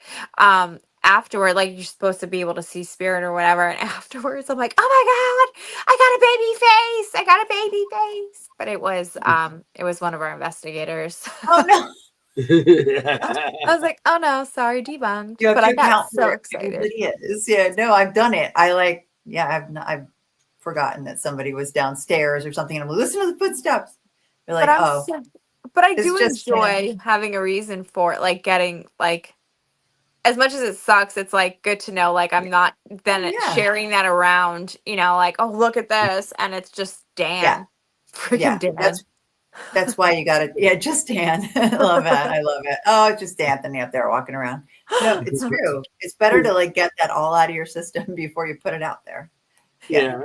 afterward, like you're supposed to be able to see spirit or whatever. And afterwards I'm like, oh my God, I got a baby face. But it was one of our investigators. Oh no. I was like, oh no, sorry, debunked. You have But to I got account so for excited. everybody is. Yeah, no, I've done it. I've forgotten that somebody was downstairs or something, and I'm like, listen to the footsteps. They're like, oh, But I it's do just enjoy having a reason for it, like getting like as much as it sucks, it's like good to know like I'm not then yeah, sharing that around, like, oh look at this, and it's just Dan. yeah. Freaking Dan. That's why you got to, yeah, just Dan. I love that. I love it. Oh, it's just Anthony up there walking around. No, it's true. It's better to like get that all out of your system before you put it out there. Yeah.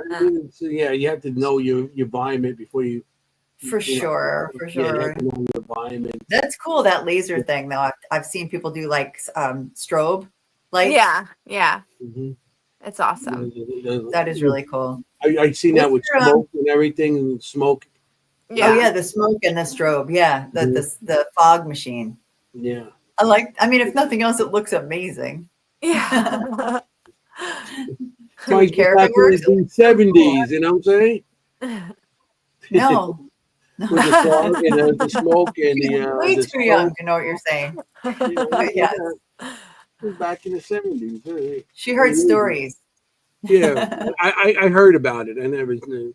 Yeah. You have to know your environment before you. For sure. Yeah, you have to know your environment. That's cool. That laser thing, though. I've seen people do like strobe lights. Yeah. Mhm. It's awesome. That is really cool. I've seen that with smoke and everything, and smoke. Yeah. Oh yeah, the smoke and the strobe. Yeah, the fog machine. Yeah. I mean, if nothing else, it looks amazing. Yeah. Do we care if it works? In the 70s, you know what I'm saying? No. With the fog and the smoke and way the too young to know what you're saying. Yeah. Back in the 70s. She heard stories. Yeah, I heard about it and everything.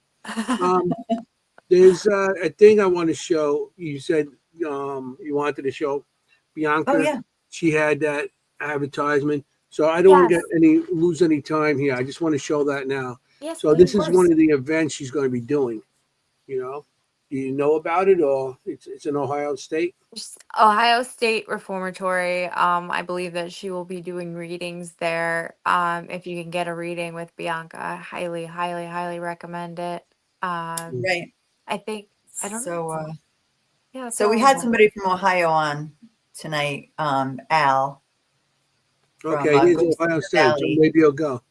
There's a thing I want to show. You said you wanted to show Bianca. Oh yeah. She had that advertisement. So I don't want to lose any time here. I just want to show that now. Yes, so this is one of the events she's going to be doing. Do you know about it, or it's in Ohio State? Ohio State Reformatory. I believe that she will be doing readings there. If you can get a reading with Bianca, I highly, highly, highly recommend it. Right. I think I don't know. Yeah. So we had somebody from Ohio on tonight, Al. Okay, he's Ohio State, so maybe he'll go.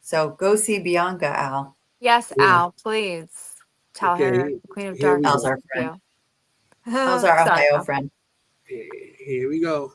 So go see Bianca, Al. Yes, Al, please. Tell her Queen of Darkness. Al's our friend. Al's our Ohio friend. Here we go.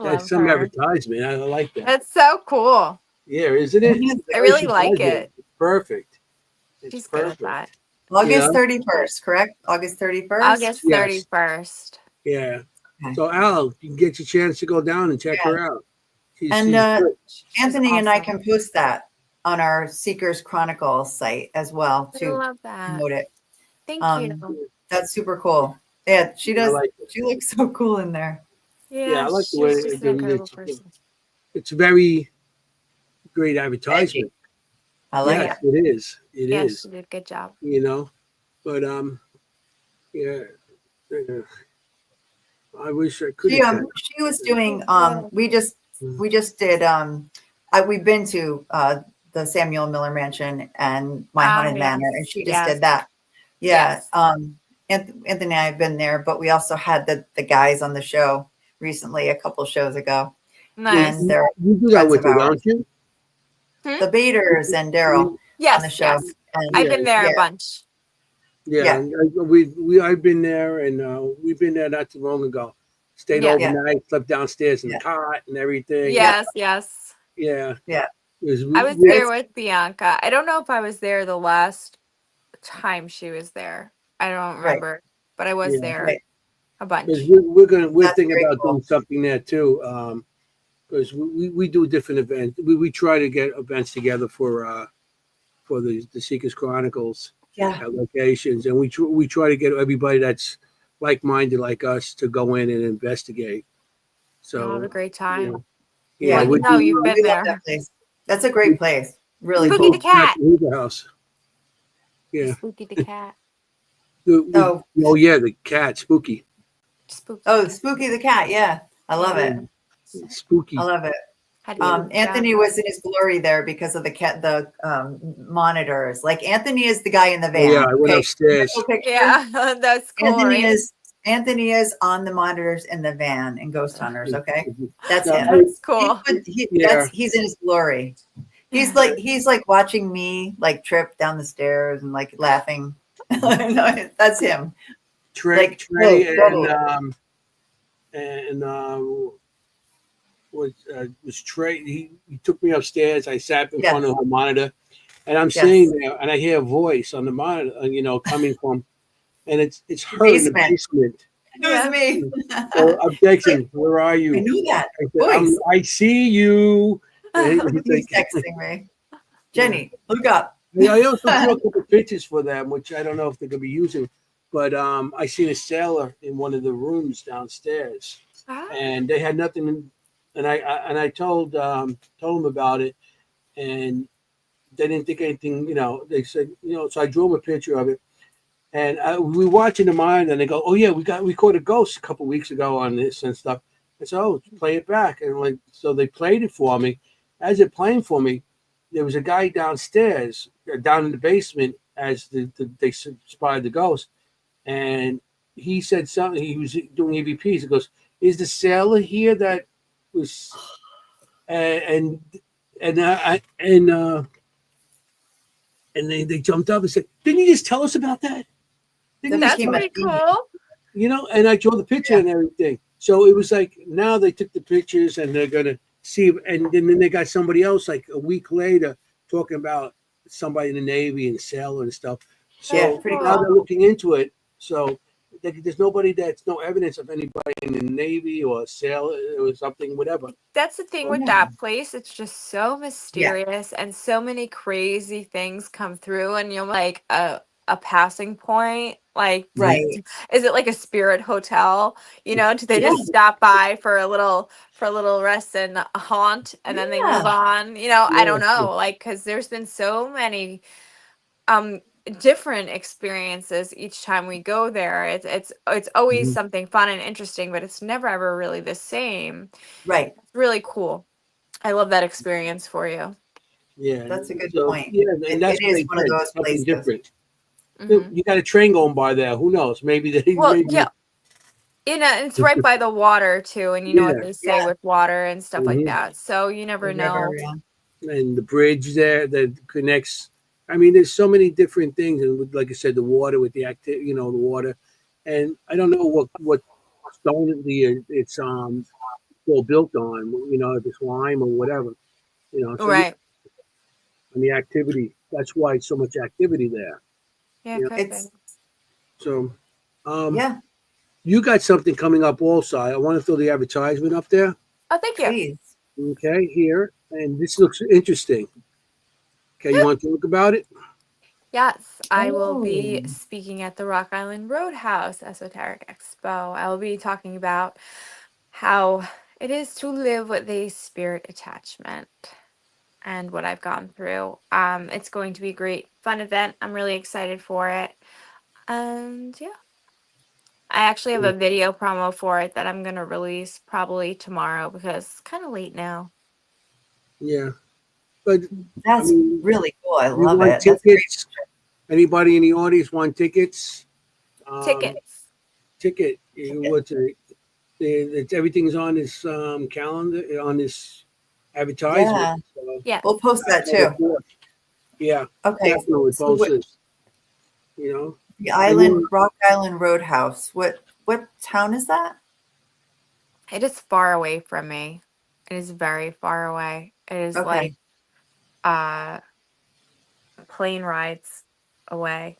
That's some advertisement. I like that. That's so cool. Yeah, isn't it? I really like it. It's perfect. She's good at that. August 31st, correct? August 31st? August 31st. Yeah. So, Al, you can get your chance to go down and check her out. And Anthony and I can post that on our Seekers Chronicles site as well to promote it. Thank you. That's super cool. Yeah, she does. She looks so cool in there. Yeah, I like the way it's very great advertisement. I like it. It is. It is. She did a good job. But I wish I could. She was doing. We just did. We've been to the Samuel Miller Mansion and My Haunted Manor, and she just did that. Yeah. Anthony and I have been there, but we also had the guys on the show recently, a couple of shows ago. Nice. And they're you do that with it, don't you? The Baiters and Daryl on the show. Yes. And I've been there a bunch. Yeah. I've been there, and we've been there not too long ago. Stayed overnight, slept downstairs in the cot and everything. Yes. Yeah. I was there with Bianca. I don't know if I was there the last time she was there. I don't remember, but I was there a bunch. We're thinking about doing something there too, because we do different events. We try to get events together for the Seekers Chronicles locations, and we try to get everybody that's like-minded like us to go in and investigate. You'll have a So, great you time. know, Yeah. Well, you we know, you've do. been We love there. that place. That's a great place. Really We Spooky go the cool. back cat. to Hoover House. Yeah. Spooky the cat. Oh, Oh yeah, the cat, Spooky. Spooky the oh, cat. Spooky the cat. Yeah. I love Yeah. it. Yeah. I Spooky. love it. How do you feel about Anthony that? was in his glory there because of the monitors. Like Anthony is the guy in the Oh yeah, van. I went Okay, upstairs. mental picture. Yeah, that's cool, Anthony right? is Anthony is on the monitors in the van in Ghost Hunters. Okay, that's No, him. That's cool. yeah. He's in his glory. He's like watching me like trip down the stairs and like laughing. That's him. Trey, Like no, Trey, totally. and was Trey. He took me upstairs. I sat in Yeah. front of her monitor, and I'm Yes. sitting there, and I hear a voice on the monitor, coming from, and it's her in the Basement. basement. It was Yeah. me. So I'm texting, "Where are I you?" knew that I said, voice. I see you. And he's He's like, texting me. yeah. Jenny, look up. I also drew a couple pictures for them, which I don't know if they're gonna be using. But I seen a sailor in one of the rooms downstairs, Ah, and they had nothing. And I told them about it, and they didn't think anything. They said, So I drew them a picture of it, and we were watching the mine, and they go, "Oh yeah, we caught a ghost a couple weeks ago on this and stuff." I said, "Oh, play it back," and so they played it for me. As they're playing for me, there was a guy downstairs, down in the basement, as they spotted the ghost, and he said something. He was doing EVPs. He goes, "Is the sailor here that was?" And and I and they jumped up and said, "Didn't you just tell us about that? Didn't That you just that's became tell a us?" pretty theme. cool. And I draw the picture Yeah. and everything. So it was like now they took the pictures and they're gonna see, and then they got somebody else like a week later talking about somebody in the Navy and sailor and stuff. Yeah, That's So pretty now cool. they're cool. looking into it. So there's nobody that's no evidence of anybody in the Navy or a sailor or something, whatever. That's the thing So, with Yeah. that place. It's just so Yeah. mysterious and so many crazy things come through and you're like a passing point. Like mhm. Right. is it like a spirit hotel? Do they Yeah. just stop by for a little rest and a haunt and then they Yeah. move on? I don't Yeah, know. Like cuz there's been so many um different experiences each time we go there. It's always mhm. something fun and interesting, but it's never ever really the same. Right. It's really cool. I love that experience for you. Yeah. That's a good So point. yeah, and It that's what is they one of did. those Something places. different. Hmm. You got a train going by there. Who knows? Maybe they Well, maybe yeah, it's right by the water too, and you know what yeah. they say Yeah. with water and stuff like Mhm. that. So you never The river. know. Yeah. And the bridge there that connects. I mean, there's so many different things, and like I said, the water with the the water, and I don't know what stone it's all built on, if it's lime or whatever, So yeah, Right. and the activity. That's why so much activity there. Yeah, You know? could be. It's So, um, yeah. you got something coming up also. I want to throw the advertisement up there. Oh, thank you. Please. Okay, here, and this looks interesting. Okay, you want to talk about it? Yes, I will be Oh. speaking at the Rock Island Roadhouse Esoteric Expo. I will be talking about how it is to live with a spirit attachment and what I've gone through. It's going to be a great fun event. I'm really excited for it. And yeah, I actually have a video promo for it that I'm going to release probably tomorrow because it's kind of late now. Yeah, but I That's mean, really cool. I you love want it. That's great. tickets? Anybody in the audience want tickets? Um, Tickets. ticket. Ticket. What's it? Everything's on this calendar, on this advertisement. Yeah. So, Yes. We'll post that October too. 4th. Yeah, Okay. definitely So post what this. You know, the and then, Rock Island Roadhouse. What town is that? It is far away from me. It is very far away. It is like Okay. uh plane rides away.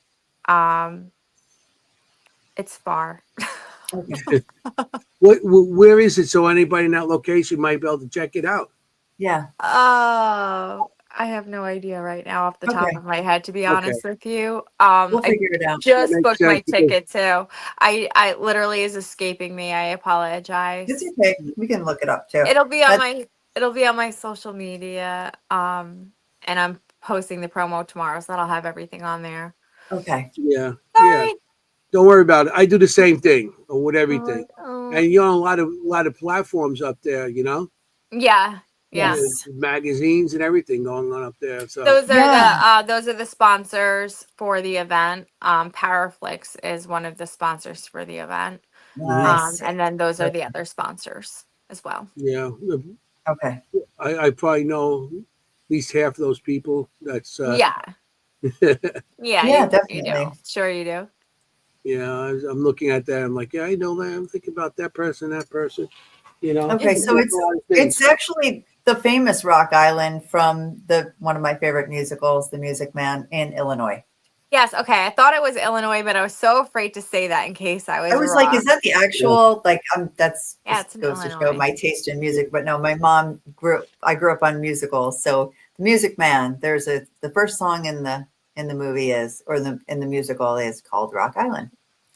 Um it's far. Okay. where is it? So anybody in that location might be able to check it out. Yeah. Oh, I have no idea right now off the top Okay. of my head, to be Okay. honest with you. We'll I figure it out. just That makes booked my sense because- ticket too. I literally is escaping me. I apologize. It's okay. We can look it up too. It'll be on my social media. And I'm posting the promo tomorrow, so that'll have everything on there. Okay. Yeah. Sorry. Don't worry about it. I do the same thing with everything. Oh. And you're on a lot of platforms up there, you know? Yeah. Yeah. Yes. Magazines and everything going on up there. So Those are Yeah. those are the sponsors for the event. Powerflix is one of the sponsors for the event. Nice. And then those are the other sponsors as well. yeah, Okay. I probably know at least half of those people. That's Yeah. Yeah, You definitely. do. Sure you do. yeah. I'm looking at that. I'm like, yeah, I know that. I'm thinking about that person. You know. Okay, so That's a lot of things. it's actually the famous Rock Island from one of my favorite musicals, The Music Man, in Illinois. Yes, okay. I thought it was Illinois, but I was so afraid to say that in case I was I was wrong. like, is that the actual that's Yeah, just it's in goes to show Illinois. my taste in music. But no, I grew up on musicals. So The Music Man, the first song in the movie in the musical is called Rock Island.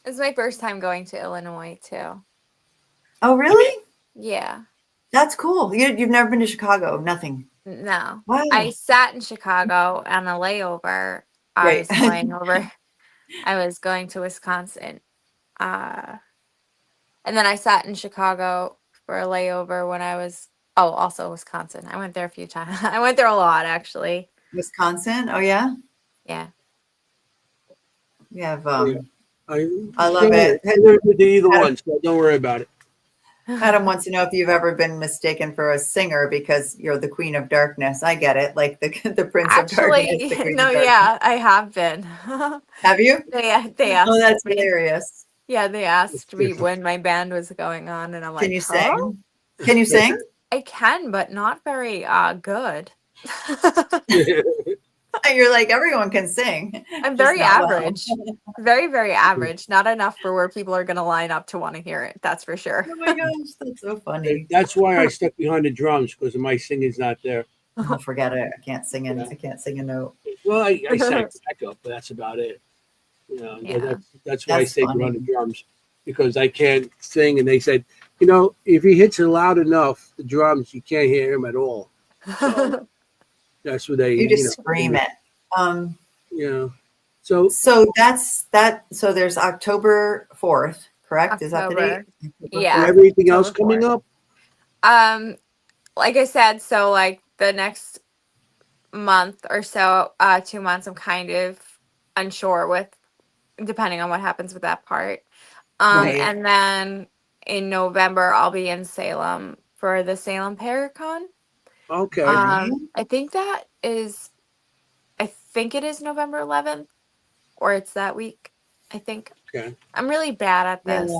It was my first time going to Illinois too. Oh, really? Yeah. That's cool. You've never been to Chicago? Nothing. No. Wow. I sat in Chicago on a layover. I Right. was flying over. I was going to Wisconsin. And then I sat in Chicago for a layover when I was also Wisconsin. I went there a few times. I went there a lot actually. Wisconsin? Oh yeah? Yeah. We have I love it. I never did either one, so don't worry about it. Adam wants to know if you've ever been mistaken for a singer because you're the Queen of Darkness. I get it, like the Prince of Darkness. Actually, The Queen no, of Darkness. yeah, I have been. Have you? They asked Oh, that's me. hilarious. Yeah, they asked me when my band was going on, and I'm like, Can you huh? sing? Can you sing? I can, but not very good. You're like, everyone can sing. I'm just very not well. average. Very, very average. Not enough for where people are going to line up to want to hear it. That's for sure. Oh my gosh, that's so funny. That's why I stuck behind the drums because my singing's not there. Oh, forget it. I can't sing Yeah. I can't sing a note. Well, I sang backup, but that's about it. You know, Yeah. that's why I That's stayed funny. behind the drums because I can't sing. And they said, you know, if he hits it loud enough, the drums, you can't hear him at all. So that's what they, You just scream it. You know, so So that's that. So there's October 4th, correct? Is that the date? October. October Yeah. and everything else October coming up. Like I said, so like the next month or so, 2 months, I'm kind of unsure with, depending on what happens with that part. Right. And then in November, I'll be in Salem for the Salem Paracon. Okay. I think it is November 11th, or it's that week. I think. Okay. I'm really bad at this. Yeah.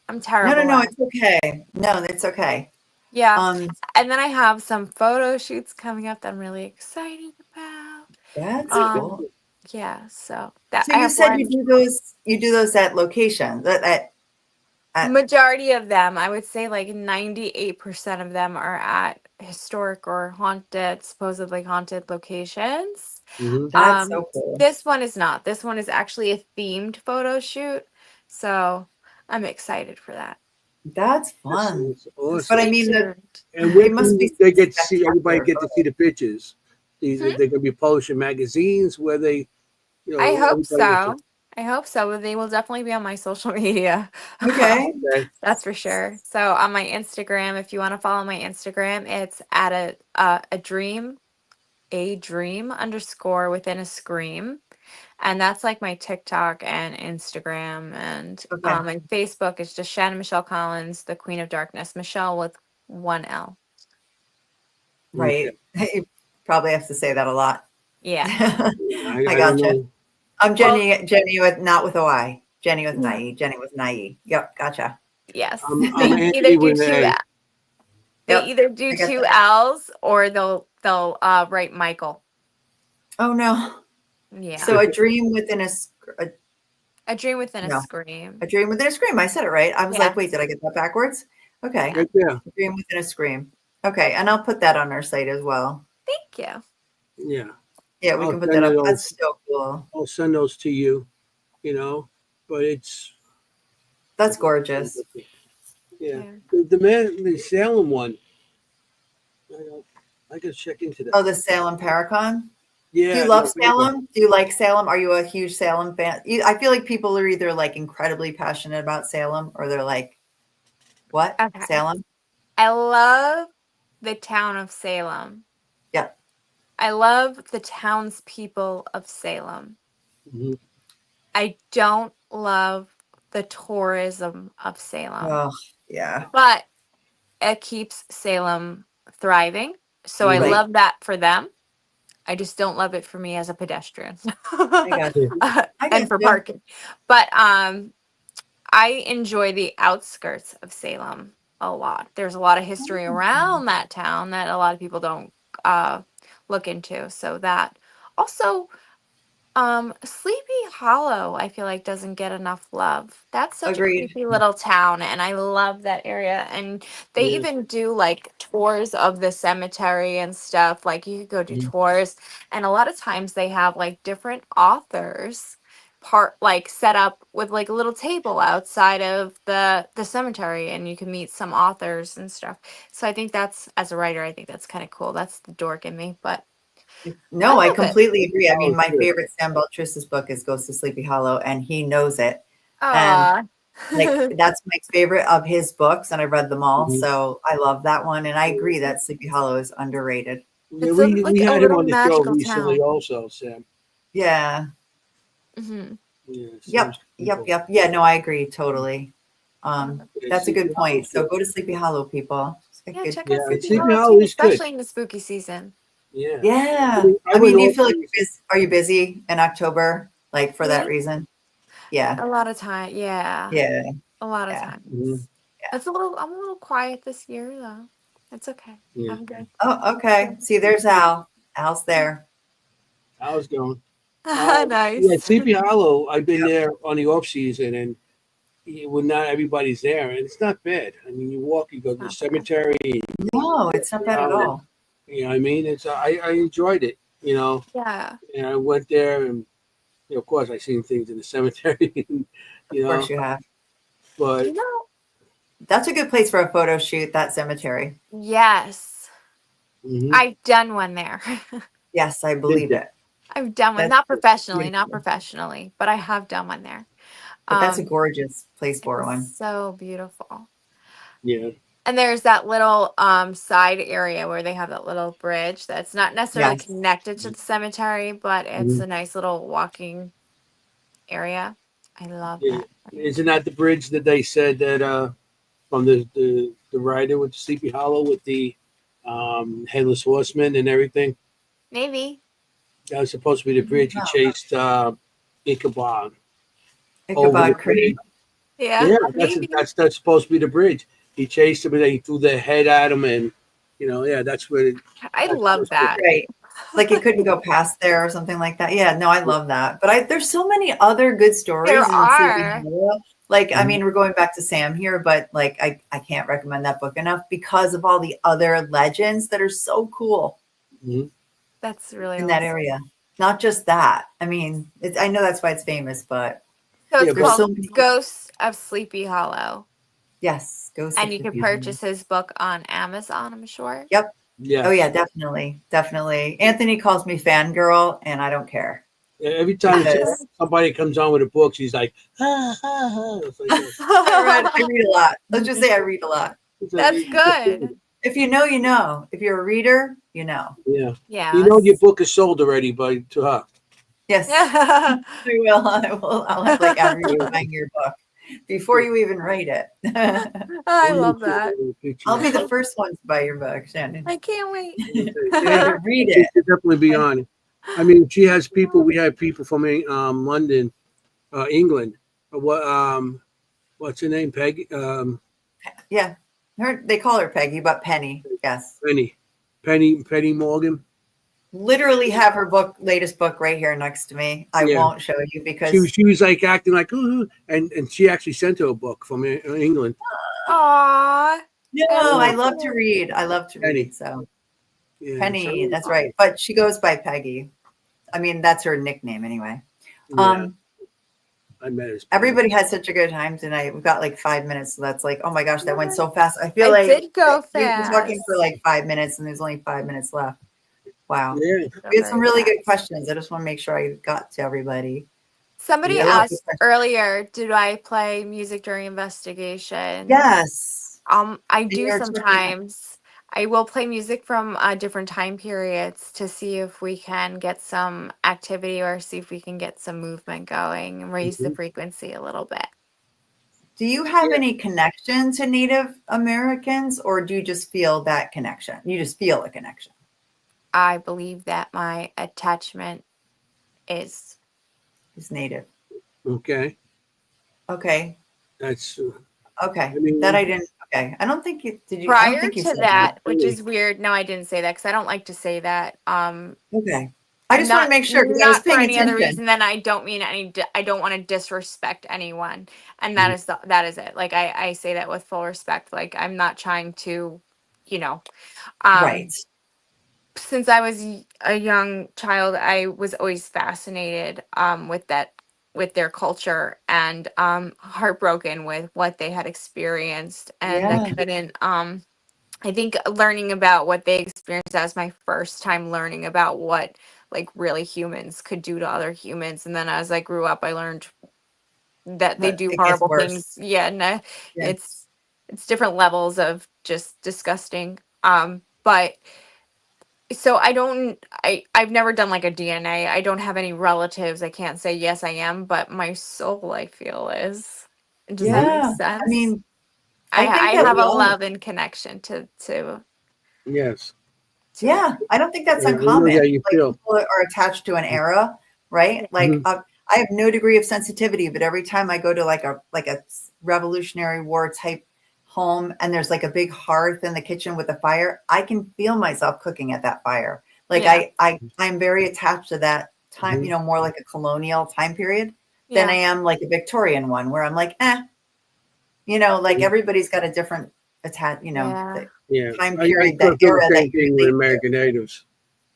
I'm terrible. No, at it's okay. No, it's okay. Yeah. And then I have some photo shoots coming up that I'm really excited about. That's cool. Yeah. So that So I you have said one. you do those at locations. At Majority of them, I would say like 98% of them are at historic or supposedly haunted locations. Mhm. That's so cool. This one is not. This one is actually a themed photo shoot. So I'm excited for that. That's fun. That's awesome. But I Stay mean, tuned. And it when must be they get to see everybody get to spectacular see the pictures. They're going to be published in magazines where they, you know, I hope everybody gets so. I hope so. But they will definitely be on my social media. Okay. Okay. That's for sure. So on my Instagram, if you want to follow my Instagram, it's at a dream _ within a scream. And that's like my TikTok and Instagram and Okay. and Facebook is just Shannon Michelle Collins, the Queen of Darkness. Michelle with 1 L. Right. You probably have to say that a lot. Yeah. I don't gotcha. know. I'm Jenny with not with OI. Jenny with an IE. Jenny with an IE. Yep, gotcha. Yes. I'm They Andy either do with an two A. They Yep, either do I get two that. L's or they'll write Michael. Oh no. Yeah. So a dream within a dream within No. a scream. a dream within a scream. I said it right. I was like, Yes. wait, did I get that backwards? Okay. Right there. A dream within a scream. Okay, and I'll put that on our site as well. Thank you. Yeah. Yeah, we I'll can put send that up. those. That's so cool. I'll send those to you. But it's That's gorgeous. yeah. Yeah. The Salem one. I gotta check into that. Oh, the Salem Paracon. Do you Yeah, love no, Salem? Do you like Salem? Are you a huge Salem fan? I feel like people are either like incredibly passionate about Salem or they're like, what? Okay. Salem? I love the town of Salem. Yeah. I love the townspeople of Salem. Mhm. I don't love the tourism of Salem, Oh, yeah. but it keeps Salem thriving. So I Mhm. Right. love that for them. I just don't love it for me as a pedestrian I got you. I and got for you. parking. But I enjoy the outskirts of Salem a lot. There's a lot of history around that town that a lot of people don't uh, look into. So that also, Sleepy Hollow, I feel like doesn't get enough love. That's such a Agreed. creepy little town, and I love that area. And they Yeah. even do like tours of the cemetery and stuff. Like you could go do Mhm. tours, and a lot of times they have like different authors like set up with like a little table outside of the cemetery, and you can meet some authors and stuff. So I think that's, as a writer, I think that's kind of cool. That's the dork in me, but I No, I love it. completely agree. I Oh, mean, my good. favorite Sam Baltris's book is Ghost of Sleepy Hollow, and he knows it. And Aw. like that's my favorite of his books, and I've read them all. Mhm. So I love that one. And I agree that Sleepy Hollow is underrated. Yeah, It's we like a had him little on the show magical recently, town. also, Sam. Yeah. Hmm. Yeah, Yep. Sam's Yep. people. Yep. Yeah, no, I agree totally. Yeah, That's a Sleepy good Hollow point. is So good. go to Sleepy Hollow, people. It's a Yeah, good, check Yeah, out good Sleepy Sleepy show. Hollow Hollow too, is good. especially in the spooky season. Yeah. Yeah. I I went mean, do you all feel like through. are you busy in October? Like for that Me? reason? Yeah. A lot of time. Yeah. Yeah. A lot of Yeah. Mhm. times. I'm a little quiet this year though. It's okay. Yeah. I'm good. Oh, okay. See, there's Al. Al's there. I was going. Yeah, Nice. Sleepy Hollow. I've been Yep. there on the off season, and when not everybody's there, and it's not bad. I mean, you walk, you go to the Not bad. cemetery, No, it's not bad at all. you know what I mean? I enjoyed it, Yeah. and I went there, and of course I seen things in the cemetery, Of you course know, you have. but You know, That's a good place for a photo shoot, that cemetery. yes. mhm, I've done one there. Yes, I did believe that. it. I've done one, That's not beautiful. professionally, but I have done one there. But that's a Um, gorgeous place for it's one. so beautiful. Yeah, And there's that little side area where they have that little bridge that's not necessarily Yes. connected to the cemetery, but it's mhm, a nice little walking area. I love yeah. that Isn't bridge. that the bridge that they said that from the rider with Sleepy Hollow with the headless horseman and everything? Maybe. That was supposed to be the bridge. He Wow. chased Ichabod over the Ichabod bridge. Crane. Yeah, Yeah, maybe. that's supposed to be the bridge. He chased him and then he threw their head at him, and yeah, that's where I that's love supposed to that. Right. Like it couldn't go past there or something like that. Yeah, no, I be. love that. But there's so many other good There stories in Sleepy are. Hollow. Like, I Mhm, mean, we're going back to Sam here, but like I can't recommend that book enough because of all the other legends that are so cool mhm. That's really in that awesome. area. Not just that. I mean, I know that's why it's famous, but So Yeah, it's there's but so called many. Ghosts of Sleepy Hollow. Yes, Ghost of And you can Sleepy Hollow. purchase his book on Amazon, I'm sure. Yep. Oh yes, yeah, definitely, definitely. Anthony calls me fangirl, and I don't care every time because somebody comes on with a book, she's like, ha ha ha. It's like that. I read a lot. Let's just say I read a lot. It's like, That's good. If you know, you know. If you're a reader, you know. yeah, your Yes. book is sold already, but to her. Yes, I will. I will. I'll have like everyone Yeah, buying your book before you even write it. I we'll love make sure that. there's a picture I'll of be it. the first one to buy your book, Shannon. I can't wait. Yeah, To read she it. should definitely be on it. I mean, she has people. We have people from London, England. What what's her name? Peggy. Yeah, they call her Peggy, but Penny. Yes, Penny Morgan. literally have her latest book right here next to me. I Yeah, won't show you because she was like acting like ooh, and she actually sent her a book from England. Aw. no, That's I so Yeah, love to cool. read. I love to Penny. read. So Yeah, Penny, so, that's right. But she goes by Peggy. I mean, that's her nickname anyway. yeah, I met as Penny. Everybody had such a good time tonight. We've got like 5 minutes, so that's like, oh my gosh, that went so fast. I feel I like did go we've been talking for fast. like 5 minutes, and there's only 5 minutes left. Wow, Yeah, we had some Very really good fast. questions. I just want to make sure I got to everybody. Somebody I yeah. love the asked questions. earlier, did I play music during investigation? Yes, I and do you're tricky. sometimes. I will play music from different time periods to see if we can get some activity or see if we can get some movement going and raise the Mhm. frequency a little bit. Do you have Yeah. any connection to Native Americans, or do you just feel that connection? You just feel a connection. I believe that my attachment is It's Native. Okay. Okay. That's, Okay. I That I mean, didn't. Okay. I don't think you did. I don't prior think you to said that. that, which Penny. is weird. No, I didn't say that because I don't like to say that. Okay. I just want to make sure because I was Not for paying any other attention. reason than I don't mean I don't want to disrespect anyone, and Mhm. that is it. Like I say that with full respect. Like I'm not trying to, you know, Right. um, since I was a young child, I was always fascinated with their culture and heartbroken with what they had experienced, and I Yeah. couldn't I think learning about what they experienced, that was my first time learning about what like really humans could do to other humans. And then as I grew up, I learned that they But do it gets horrible worse. things. Yeah, and Yeah. it's it's different levels of just disgusting. But so I've never done like a DNA. I don't have any relatives. I can't say yes I am, but my soul I feel is. Does that make Yeah. I sense? mean, I think I that have we a all. love and connection Yes. to it. Yeah, I don't think that's I know uncommon. how you Like feel. people are attached to an era, right? Like Mhm. I have no degree of sensitivity, but every time I go to like a Revolutionary War type home and there's like a big hearth in the kitchen with a fire, I can feel myself cooking at that fire. Like Yeah. I'm very attached to that time, Mhm. more like a colonial time period than I Yeah. am like a Victorian one where I'm like, like everybody's got a different Yeah. the Yeah. time I period, that feel the era that same you thing with relate to. American natives,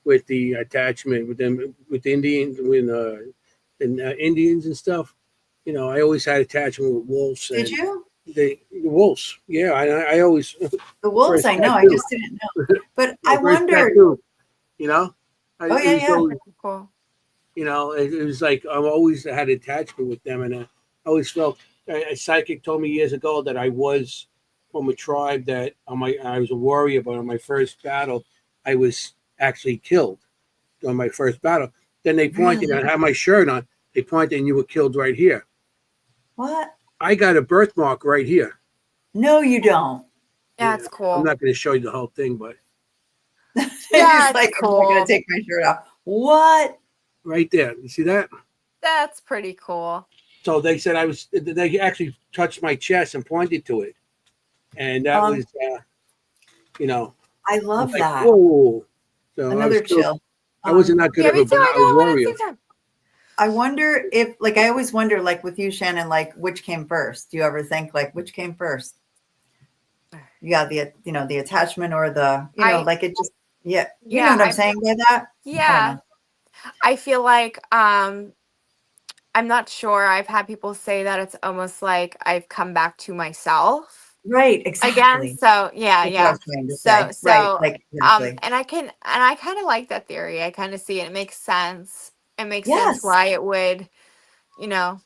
with the attachment with them, with Indians, and Indians and stuff. I always had attachment with wolves Did and you? the wolves. Yeah, I always The wolves, first I know. I tattoo. just didn't know. But My I first wondered. tattoo. You know, Oh it yeah, was yeah. always, Pretty cool. it was like I've always had attachment with them, and I always felt a psychic told me years ago that I was from a tribe that I was a warrior, but on my first battle, I was actually killed on my first battle. Then they pointed, Really? I had my shirt on. They pointed, and you were killed right here. What? I got a birthmark right here. No, you don't. Yeah, Yeah, it's I'm cool. not going to show you the whole thing, but Yeah, He's it's like, I'm not gonna cool. take my shirt off. What? right there, you see that? That's pretty cool. So they said I was. They actually touched my chest and pointed to it, and that Um, was, you know, I I was love like, that. whoa. So I was Another still. chill. I wasn't that good Yeah, of me too. I a got one at the warrior. same time. I wonder if, like, I always wonder, like, with you, Shannon, like, which came first? Do you ever think, like, which came first? You got the attachment or I like it just, yeah, you know yeah, what I'm saying by that? I don't yeah. know. I feel like I'm not sure. I've had people say that it's almost like I've come back to myself Right, again. exactly. So yeah, That's what I yeah. was trying to So say. Right, so like exactly. and I kind of like that theory. I kind of see it. It makes sense. It makes sense Yes, why it would, you know,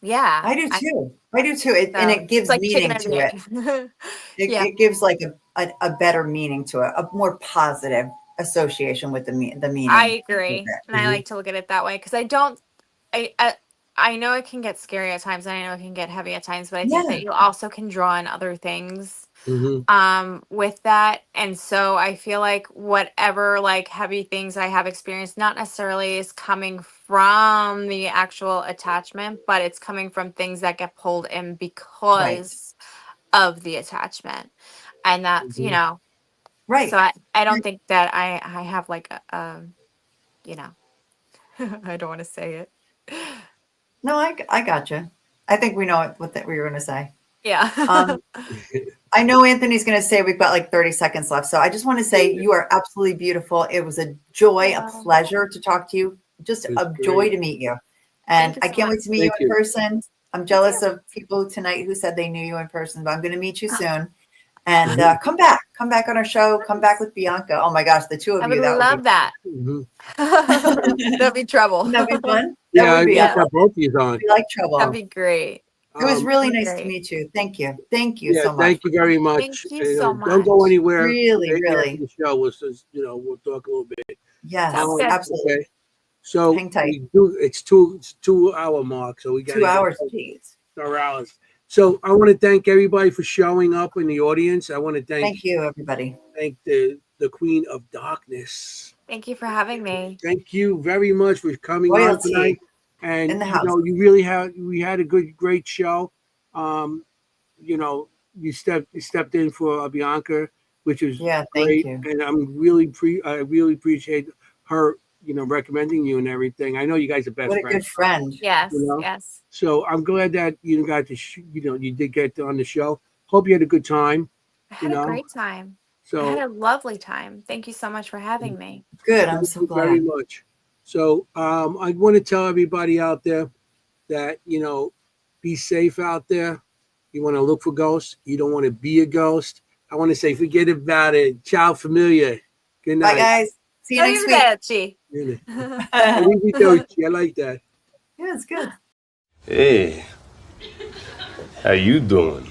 yeah. I do too. I do too. And So it it's gives like chicken meaning and to it. egg. It, Yeah, it gives like a better meaning to it, a more positive association with the meaning I with agree, it. and I Hmm. like to look at it that way because I don't. I know it can get scary at times, and I know it can get heavy at times, but I think Yeah, that you also can draw in other things Hmm. with that. And so I feel like whatever like heavy things I have experienced not necessarily is coming from the actual attachment, but it's coming from things that get pulled in right, because of the attachment. And that's, Hmm. so right. I don't think that I have like you know I don't want to say it. No, I gotcha. I think we know what that we were going to say. Yeah. Um, I know Anthony's going to say we've got like 30 seconds left. So I just want to say you are absolutely beautiful. It was a joy, a pleasure to talk to you. Just a joy to meet you. And I can't wait to meet you in person. I'm jealous of people tonight who said they knew you in person, but I'm going to meet you soon. And come back on our show. Come back with Bianca. Oh my gosh, the two of you. I would love that. That'd be trouble. Wouldn't that be fun? Yeah, That would be. I got both of you on. We like trouble. That'd be great. It was really nice to meet you. Thank you. Thank you so much. Thank you very much. Thank you so much. Don't go anywhere. Really. The show was just, we'll talk a little bit. Yes, absolutely. Okay. So hang tight. It's 2-hour mark, so we got 2 hours, please. 4 hours. So I want to thank everybody for showing up in the audience. I want to thank you, everybody. Thank the Queen of Darkness. Thank you for having me. Thank you very much for coming on tonight. And in the house. We had a great show. You stepped in for Bianca, which is great. Thank you. And I really appreciate her, recommending you and everything. I know you guys are best friends. What a good friend. Yes, yes. So I'm glad that you got to, you did get on the show. Hope you had a good time. I had a great time. So I had a lovely time. Thank you so much for having me. Good. I'm so glad. Very much. So I want to tell everybody out there that, be safe out there. You want to look for ghosts. You don't want to be a ghost. I want to say, forget about it. Ciao, familia. Good night. Bye, guys. See you next week. I like that. Yeah, it's good. Hey, how you doing?